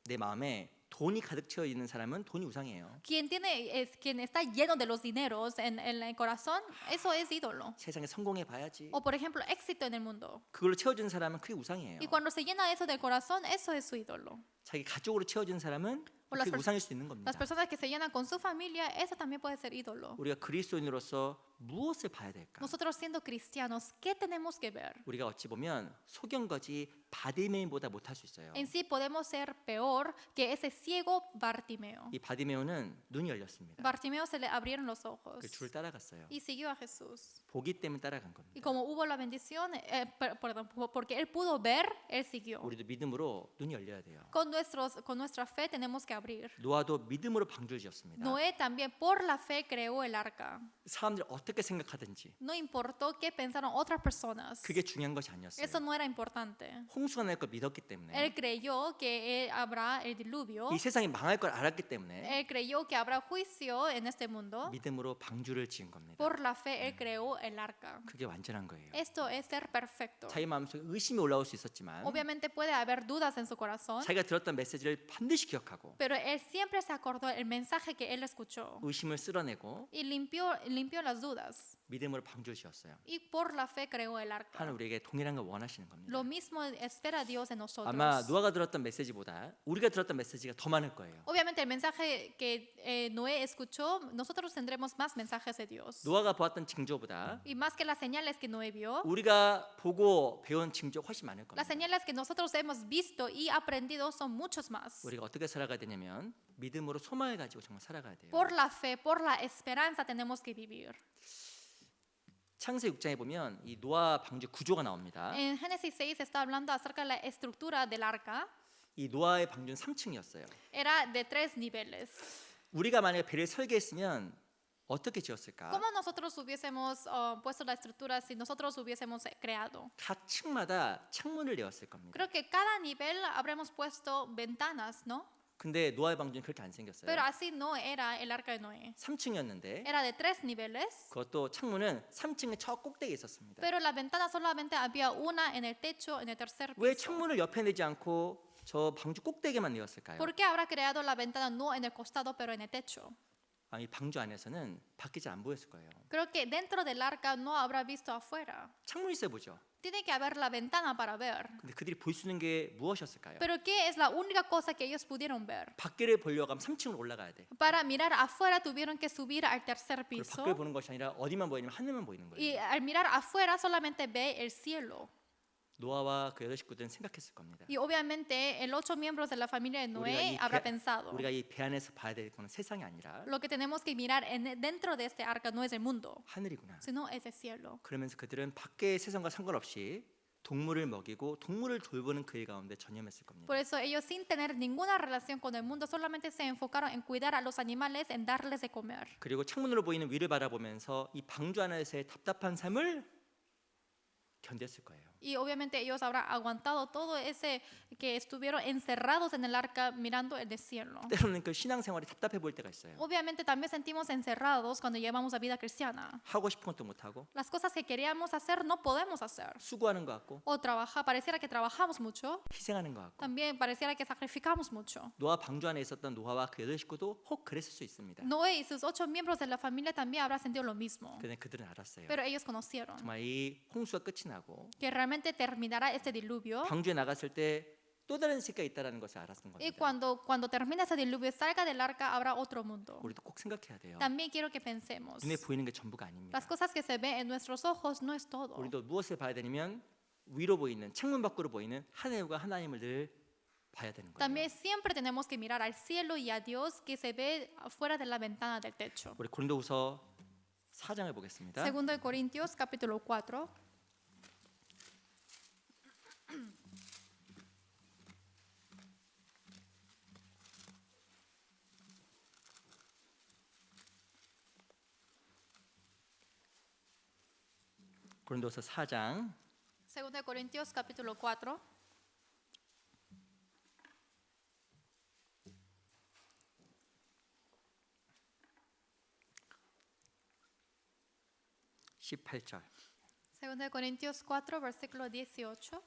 내 마음에 돈이 가득 채워 있는 사람은 돈이 우상이에요. Quien está lleno de los dineros en el corazón, eso es ídolo. 세상에 성공해 봐야지. O por ejemplo, éxito en el mundo. 그걸로 채워준 사람은 그게 우상이에요. Y cuando se llena eso del corazón, eso es su ídolo. 자기 가족으로 채워준 사람은 O las 그게 pers- 우상일 수 있는 겁니다. Las personas que se llenan con su familia, eso también puede ser ídolo. 우리가 그리스도인으로서 무엇을 봐야 될까? Nosotros siendo cristianos, ¿qué tenemos que ver? 우리가 어찌 보면 소경거지 바디메인보다 못할 수 있어요. En sí podemos ser peor que ese ciego Bartimeo. 이 바디메오는 눈이 열렸습니다. Bartimeo se le abrieron los ojos 그 줄을 따라갔어요. y siguió a Jesús. 보기 때문에 따라간 Y 겁니다. como hubo la bendición, perdón, porque él pudo ver, él siguió. 우리도 믿음으로 눈이 열려야 돼요. Con nuestra fe tenemos que abrir. 노아도 믿음으로 방주를 지었습니다. Noé también por la fe creó el arca. 사람들이 어떻게 생각하든지 No importó qué pensaron otras personas. 그게 중요한 것이 아니었어요. Eso no era importante. 홍수가 날 걸 믿었기 때문에 Él creyó que habrá el diluvio. 이 세상이 망할 걸 알았기 때문에 Él creyó que habrá juicio en este mundo. 믿음으로 방주를 지은 겁니다. Por la fe él creó el arca. 그게 완전한 거예요. Esto es ser perfecto. 자기 마음속에 의심이 올라올 수 있었지만 Obviamente puede haber dudas en su corazón, 자기가 들었던 메시지를 반드시 기억하고 pero él siempre se acordó el mensaje que él escuchó 의심을 쓸어내고 y limpió las dudas. 믿음으로 방주를 지었어요. Y por la fe creó el arca. 하나님 우리에게 동일한 걸 원하시는 겁니다. Lo mismo espera Dios en nosotros. 아마 노아가 들었던 메시지보다 우리가 들었던 메시지가 더 많을 거예요. Obviamente el mensaje que Noé escuchó, nosotros tendremos más mensajes de Dios. 노아가 보았던 징조보다 Y más que las señales que Noé vio, 우리가 보고 배운 징조가 훨씬 많을 las 겁니다. señales que nosotros hemos visto y aprendido son muchos más. 우리가 어떻게 살아가야 되냐면 믿음으로 소망을 가지고 정말 살아가야 돼요. Por la fe, por la esperanza tenemos que vivir. 창세기 6장에 보면 이 노아 방주 구조가 나옵니다. En Génesis 6 está hablando acerca de la estructura del arca. 이 노아의 방주는 3층이었어요. Era de 3 niveles. 우리가 만약에 배를 설계했으면 어떻게 지었을까? ¿Cómo nosotros hubiésemos puesto la estructura si nosotros hubiésemos creado? 각 층마다 창문을 내었을 겁니다. Creo que cada nivel habremos puesto ventanas, ¿no? 근데 노아의 방주는 그렇게 안 생겼어요. Pero así no era el arca de Noé. 3층이었는데 Era de 3 niveles, 그것도 창문은 3층의 저 꼭대기에 있었습니다. pero la ventana solamente había una en el techo, en el tercer 왜 piso. 창문을 옆에 내지 않고 저 방주 꼭대기만 내었을까요? ¿Por qué habrá creado la ventana no en el costado, pero en el techo? 이 방주 안에서는 밖이 잘 안 보였을 거예요. Creo que dentro del arca no habrá visto afuera. 창문 있어 보죠. Tiene que haber la ventana para ver. 근데 그들이 볼 수 있는 게 무엇이었을까요? Pero ¿qué es la única cosa que ellos pudieron ver? 밖을 보려고 하면 3층으로 올라가야 돼. Para mirar afuera tuvieron que subir al tercer 그리고 piso. 밖을 보는 것이 아니라 어디만 보이냐면 하늘만 보이는 거예요. Y al mirar afuera solamente ve el cielo. 노아와 그 여덟 식구들은 생각했을 겁니다. Y obviamente el 8 miembros de la familia de 우리가 Noé 이 habrá 배- pensado, 우리가 이 배 안에서 봐야 될 거는 세상이 아니라 lo que tenemos que mirar dentro de este arca no es el mundo, 하늘이구나. sino es el cielo. 그러면서 그들은 밖의 세상과 상관없이 동물을 먹이고 동물을 돌보는 그 일 가운데 전념했을 겁니다. Por eso ellos sin tener ninguna relación con el mundo solamente se enfocaron en cuidar a los animales, en darles de comer. 그리고 창문으로 보이는 위를 바라보면서 이 방주 안에서의 답답한 삶을 견뎠을 거예요. Y obviamente ellos habrán aguantado todo ese que estuvieron encerrados en el arca mirando el cielo. 때로는 그 신앙생활이 답답해 보일 때가 있어요. Obviamente también sentimos encerrados cuando llevamos la vida cristiana. 하고 싶은 것도 못 하고 Las cosas que queríamos hacer no podemos hacer. 수고하는 것 같고 O trabajar, pareciera que trabajamos mucho. 희생하는 것 같고 También pareciera que sacrificamos mucho. 노아 방주 안에 있었던 노아와 그 여덟 식구도 혹 그랬을 수 있습니다. Noé y sus 8 miembros de la familia también habrán sentido lo mismo. 근데 그들은 알았어요. Pero ellos conocieron 정말 이 홍수가 끝이 나고 que realmente terminará este diluvio. 방주에 나갔을 때 또 다른 세계가 있다라는 것을 알았던 Y 겁니다. cuando termine ese diluvio, salga del arca, habrá otro mundo. 우리도 꼭 생각해야 돼요. También quiero que pensemos. 눈에 보이는 게 전부가 아닙니다. Las cosas que se ven en nuestros ojos no es todo. 우리도 무엇을 봐야 되냐면 위로 보이는 창문 밖으로 보이는 하늘과 하나님을 늘 봐야 되는 거예요. También siempre tenemos que mirar al cielo y a Dios que se ve afuera de la ventana del techo. 우리 고린도후서 4장을 보겠습니다. Segundo de Corintios, capítulo 4. 고린도후서 4장 Segundo de Corintios, capítulo 4. (18절) Segundo de Corintios 4, versículo 18.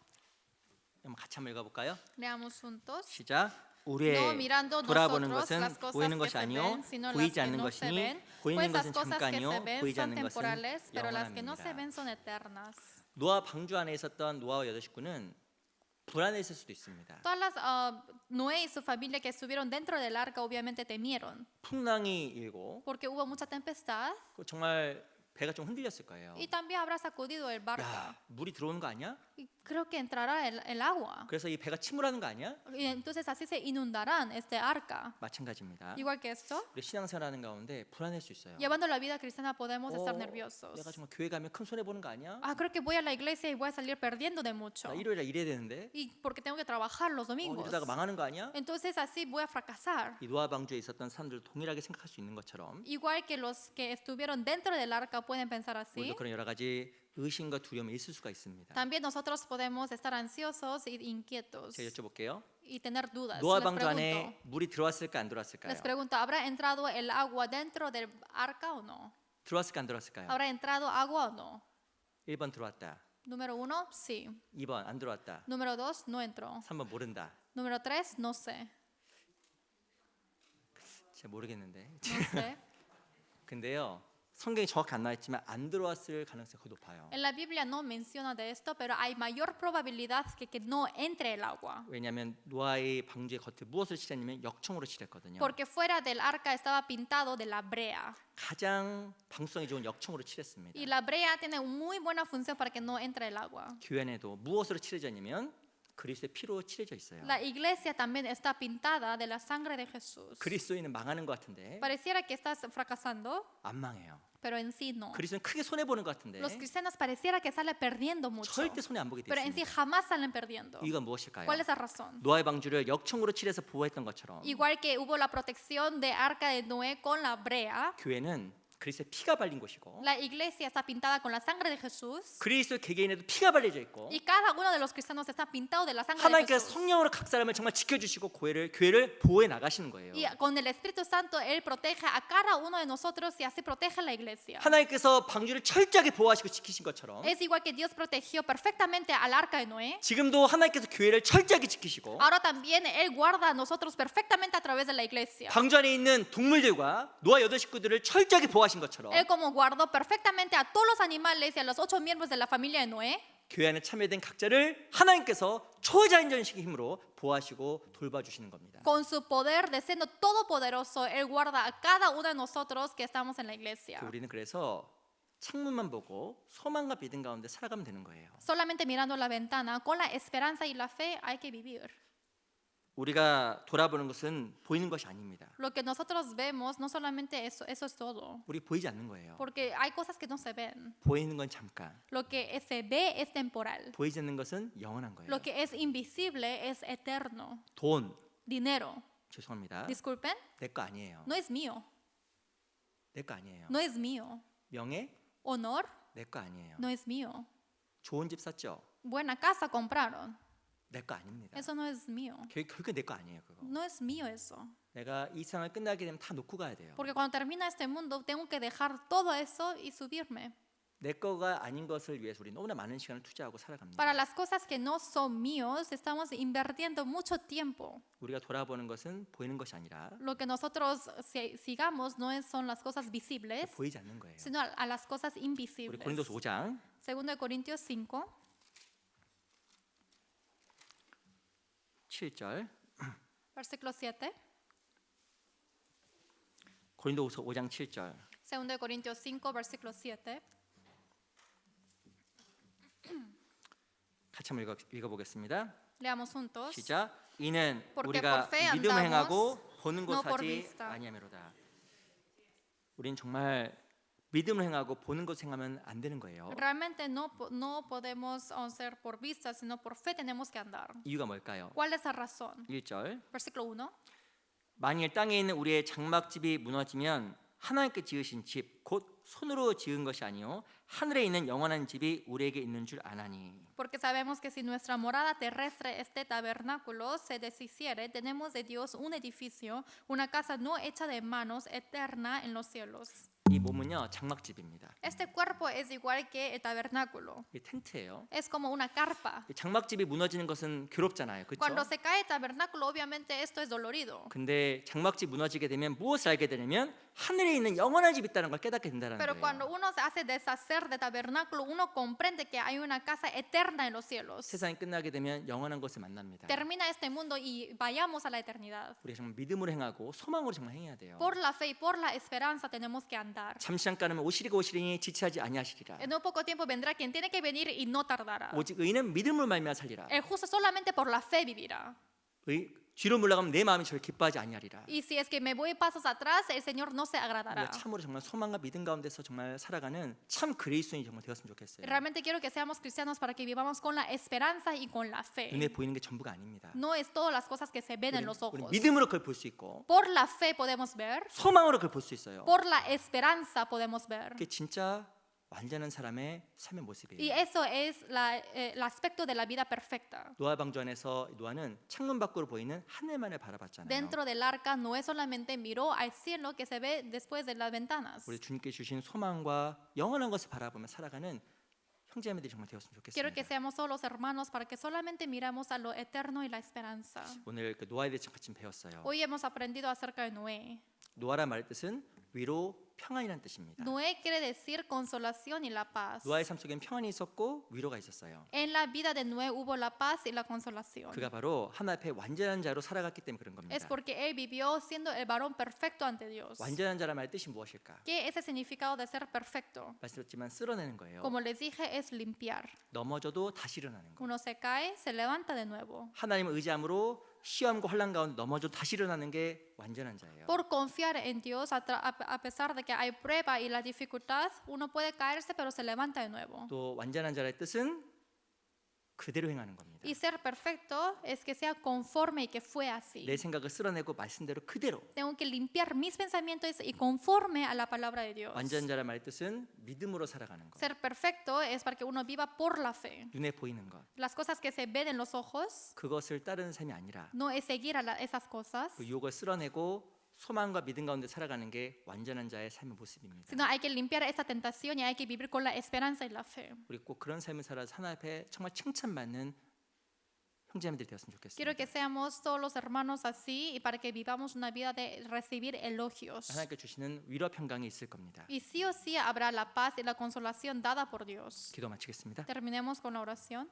한번 같이 한번 읽어볼까요? Leamos juntos. 시작. No 우리의 mirando 돌아보는 nosotros 것은 las cosas 보이는 que 것이 se 아니요 ven, sino las 보이지 que 않는 no se 것이니 ven. 보이는 Pues las 것은 cosas que 잠깐이요 se ven 보이지 son 않는 것은 temporales, pero las que no se 영원합니다. ven son eternas. 노아 방주 안에 있었던 노아와 여덟 식구는 불안했을 수도 있습니다. Todas las Noé y su familia que estuvieron dentro del arca obviamente temieron, 풍랑이 일고 porque hubo mucha tempestad 정말 배가 좀 흔들렸을 거예요. y también habrá sacudido el barco. 야, 물이 들어오는 거 아니야? Y creo que entrará el agua. 그래서 이 배가 침몰하는 거 아니야? Y entonces así se inundarán este arca. 마찬가지입니다. Igual que esto, 우리 신앙생활하는 가운데 불안할 수 있어요. llevando la vida cristiana podemos estar 내가 nerviosos. 정말 교회 가면 큰 손해 보는 거 아니야? Ah, creo que voy a la iglesia y voy a salir perdiendo de mucho. 나 일요일에 일해야 되는데 Y porque tengo que trabajar los domingos. 이러다가 망하는 거 아니야? Entonces así voy a fracasar. 이 노아 방주에 있었던 사람들 동일하게 생각할 수 있는 것처럼 Igual que los que estuvieron dentro del arca pueden pensar así. 우리도 그런 여러 가지 의심과 두려움이 있을 수가 있습니다. También nosotros podemos estar ansiosos y inquietos 제가 여쭤볼게요. y tener dudas. 노아 Les 방주 pregunto, 안에 물이 들어왔을까 안 들어왔을까요? les pregunto, ¿habrá entrado el agua dentro del arca o no? 들어왔을까 안 들어왔을까요? ¿Habrá entrado agua o no? 1번 들어왔다. Número 1, sí. 2번 안 들어왔다. Número 2, no entró. 3번 모른다. Número 3, no sé. 제가 모르겠는데. No sé. 근데요. 성경이 정확히 안 나와있지만 안 들어왔을 가능성이 거의 높아요. En la Biblia no menciona de esto, pero hay mayor probabilidad que no entre el agua. 왜냐하면 노아의 방주의 겉을 무엇을 칠했냐면 역청으로 칠했거든요. Porque fuera del arca estaba pintado de la brea. 가장 방수성이 좋은 역청으로 칠했습니다. Y la brea tiene muy buena función para que no entre el agua. 교회 안에도 무엇으로 칠해졌냐면 그리스도의 피로 칠해져 있어요. La iglesia también está pintada de la sangre de Jesús. 그리스도인은 망하는 것 같은데 Pareciera que estás fracasando, 안 망해요. pero en sí no. 그리스도는 크게 손해 보는 것 같은데 Los cristianos pareciera que salen perdiendo mucho, 절대 손해 안 보게 돼 pero en sí 있습니다. jamás salen perdiendo. 이유가 무엇일까요? ¿Cuál es la razón? 노아의 방주를 역청으로 칠해서 보호했던 것처럼 Igual que hubo la protección de arca de Noé con la brea, 교회는 그리스도의 피가 발린 곳이고 La iglesia está pintada con la sangre de Jesús 그리스도 개개인에도 피가 발려져 있고 y cada uno de los cristianos está pintado de la sangre de 하나님께서 Jesús. 성령으로 각 사람을 정말 지켜주시고 교회를 보호해 나가시는 거예요. Y con el Espíritu Santo Él protege a cada uno de nosotros y así protege la iglesia. 하나님께서 방주를 철저하게 보호하시고 지키신 것처럼 Es igual que Dios protegió perfectamente al arca de Noé. 지금도 하나님께서 교회를 철저하게 지키시고 Ahora también Él guarda a nosotros perfectamente a través de la iglesia. 방주 안에 있는 동물들과 노아 8 식구들을 철저하게 보호하신 것처럼 Él como guardó perfectamente a todos los animales y a los 8 miembros de la familia de Noé, 교회 안에 참여된 각자를 하나님께서 초자연전식의 힘으로 보호하시고 돌봐주시는 겁니다. con su poder de siendo todopoderoso, Él guarda a cada uno de nosotros que estamos en la iglesia. 우리는 그래서 창문만 보고 소망과 믿음 가운데 살아가면 되는 거예요. Solamente mirando la ventana, con la esperanza y la fe hay que vivir. 우리가 돌아보는 것은 보이는 것이 아닙니다. Lo que nosotros vemos, no solamente eso es todo. 우리 보이지 않는 거예요. Porque hay cosas que no se ven. 보이는 건 잠깐. Lo que se ve es temporal. 보이지 않는 것은 영원한 거예요. Lo que es invisible es eterno. 돈, Dinero. 죄송합니다. Disculpen, 내 거 아니에요. no es mío. 내 거 아니에요. No es mío. 명예, Honor, 내 거 아니에요. no es mío. 좋은 집 샀죠? Buena casa compraron. 내 거 아닙니다. Eso no es mío. 결국 내 거 아니에요, 그거. No es mío eso. 내가 이 세상을 끝나게 되면 다 놓고 가야 돼요. Porque cuando termina este mundo, tengo que dejar todo eso y subirme. 내 거가 아닌 것을 위해서 우리 너무나 많은 시간을 투자하고 살아갑니다. Para las cosas que no son míos, estamos invirtiendo mucho tiempo. 우리가 돌아보는 것은 보이는 것이 아니라 Lo que nosotros sigamos no son las cosas visibles, 보이지 않는 거예요. sino a las cosas 우리 invisibles. 고린도서 5장 2 Corintios 5, 7절. versículo 7. 고린도서 5장 7절. 2 Corintios 5, versículo 7. 같이 한번 읽어보겠습니다. Leamos juntos. 시작. 이는 Porque 우리가 por fe 믿음을 andamos, 행하고 보는 no por 것하지 vista. 아니하미로다. 우린 정말 믿음을 행하고 보는 것을 행하면 안 되는 거예요. Realmente no podemos hacer por vista, sino por fe tenemos que andar. 이유가 뭘까요? ¿Cuál es la razón? 1절. Versículo 1. 만일 땅에 있는 우리의 장막집이 무너지면 하나님께 지으신 집 곧 손으로 지은 것이 아니요 하늘에 있는 영원한 집이 우리에게 있는 줄 아나니. Porque sabemos que si nuestra morada terrestre, este tabernáculo, se deshiciere, tenemos de Dios un edificio, una casa no hecha de manos, eterna en los cielos. 이 몸은요 장막집입니다. Este cuerpo es igual que el tabernáculo. 이 텐트예요. Es como una carpa. 이 장막집이 무너지는 것은 괴롭잖아요, 그렇죠? Cuando se cae el tabernáculo, obviamente esto es dolorido. 근데 장막집 무너지게 되면 무엇을 알게 되냐면 하늘에 있는 영원한 집이 있다는 걸 깨닫게 된다는 Pero 거예요. cuando uno se hace deshacer de tabernáculo, uno comprende que hay una casa eterna en los cielos. 세상이 끝나게 되면 영원한 것을 만납니다. Termina este mundo y vayamos a la eternidad. 우리가 정말 믿음으로 행하고 소망으로 정말 행해야 돼요. Por la fe y por la esperanza tenemos que andar. 잠시 잠깐은 오시리가 오시리니 지체하지 아니하시리라. En un poco tiempo vendrá quien tiene que venir y no tardará. 오직 의인은 믿음을 말미암아 살리라. El justo solamente por la fe vivirá. 뒤로 물러가면 내 마음이 저를 기뻐하지 아니하리라. Y si es que me voy pasos atrás, el Señor no se agradará. 우리가 참으로 정말 소망과 믿음 가운데서 정말 살아가는 참 그리스도인이 정말 되었으면 좋겠어요. Realmente quiero que seamos cristianos para que vivamos con la esperanza y con la fe. 눈에 보이는 게 전부가 아닙니다. No es todas las cosas que se ven en los 우리 ojos. 믿음으로 그걸 볼 수 있고 Por la fe podemos ver, 소망으로 그걸 볼 수 있어요. por la esperanza podemos ver. 그게 진짜 완전한 사람의 삶의 Y 모습이에요. eso es el aspecto de la vida perfecta. 노아 방주 안에서 노아는 창문 밖으로 보이는 하늘만을 바라봤잖아요. Dentro del arca Noé solamente miró al cielo que se ve después de las ventanas. 우리 주님께 주신 소망과 영원한 것을 바라보며 살아가는 형제자매들이 정말 되었으면 Quiero que 좋겠습니다. seamos todos los hermanos para que solamente miramos a lo eterno y la esperanza. 오늘 그 노아에 대해서 같이 배웠어요. Hoy hemos aprendido acerca de Noé. 노아란 말 뜻은 위로 평안이라는 뜻입니다. Noé quiere decir consolación y la paz. 노아의 삶 속엔 평안이 있었고 위로가 있었어요. En la vida de Noé hubo la paz y la consolación. 그가 바로 하나님 앞에 완전한 자로 살아갔기 때문에 그런 겁니다. Es porque él vivió siendo el varón perfecto ante Dios. 완전한 자란 말 뜻이 무엇일까? ¿Qué es el significado de ser perfecto? 말씀드렸지만 쓸어내는 거예요. Como les dije, es limpiar. 넘어져도 다시 일어나는 거. Uno se cae, se levanta de nuevo. 하나님을 의지함으로 시험과 혼란 가운데 넘어져도 다시 일어나는 게 완전한 자예요. Por confiar en Dios, a pesar de que hay prueba y la dificultad, uno puede caerse, pero se levanta de nuevo. 또 완전한 자의 뜻은 그대로 행하는 겁니다. Y ser perfecto es que sea conforme y que fue así. 내 생각을 쓸어내고 말씀대로 그대로. Tengo que limpiar mis pensamientos y conforme a la palabra de Dios. 완전 자란 말의 뜻은 믿음으로 살아가는 것. Ser perfecto es para que uno viva por la fe. 눈에 보이는 것. Las cosas que se ven en los ojos 그것을 따르는 삶이 아니라 no es seguir a esas cosas, 그 유혹을 쓸어내고 소망과 믿음 가운데 살아가는 게 완전한 자의 삶의 모습입니다. sino hay que limpiar esa tentación y hay que vivir con la esperanza y la fe. 우리 꼭 그런 삶을 살아서 하나님 앞에 정말 칭찬받는 형제님들이 되었으면 Quiero 좋겠습니다. que seamos todos los hermanos así y para que vivamos una vida de recibir elogios. 하나님께 주시는 위로 평강이 있을 겁니다. Y sí o sí habrá la paz y la consolación dada por Dios. 기도 마치겠습니다. Terminemos con la oración.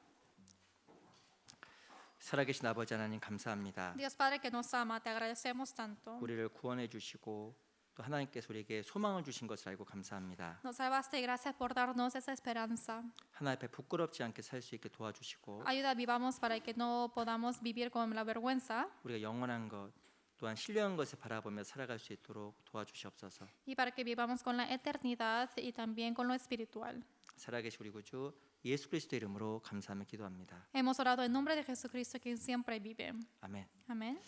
살아계신 아버지 하나님 감사합니다. Dios Padre que nos ama, te agradecemos tanto. 우리를 구원해 주시고 또 하나님께서 우리에게 소망을 주신 것을 알고 감사합니다. Nos salvaste y gracias por darnos esa esperanza. 하나님 앞에 부끄럽지 않게 살 수 있게 도와주시고 Ayuda vivamos para que no podamos vivir con la vergüenza 우리가 영원한 것 또한 신령한 것을 바라보며 살아갈 수 있도록 도와주시옵소서. y para que vivamos con la eternidad y también con lo espiritual. 살아계신 우리 구주 예수 그리스도 이름으로 감사하며 기도합니다. Hemos orado en nombre de Jesucristo, quien siempre vive. 아멘. Amén.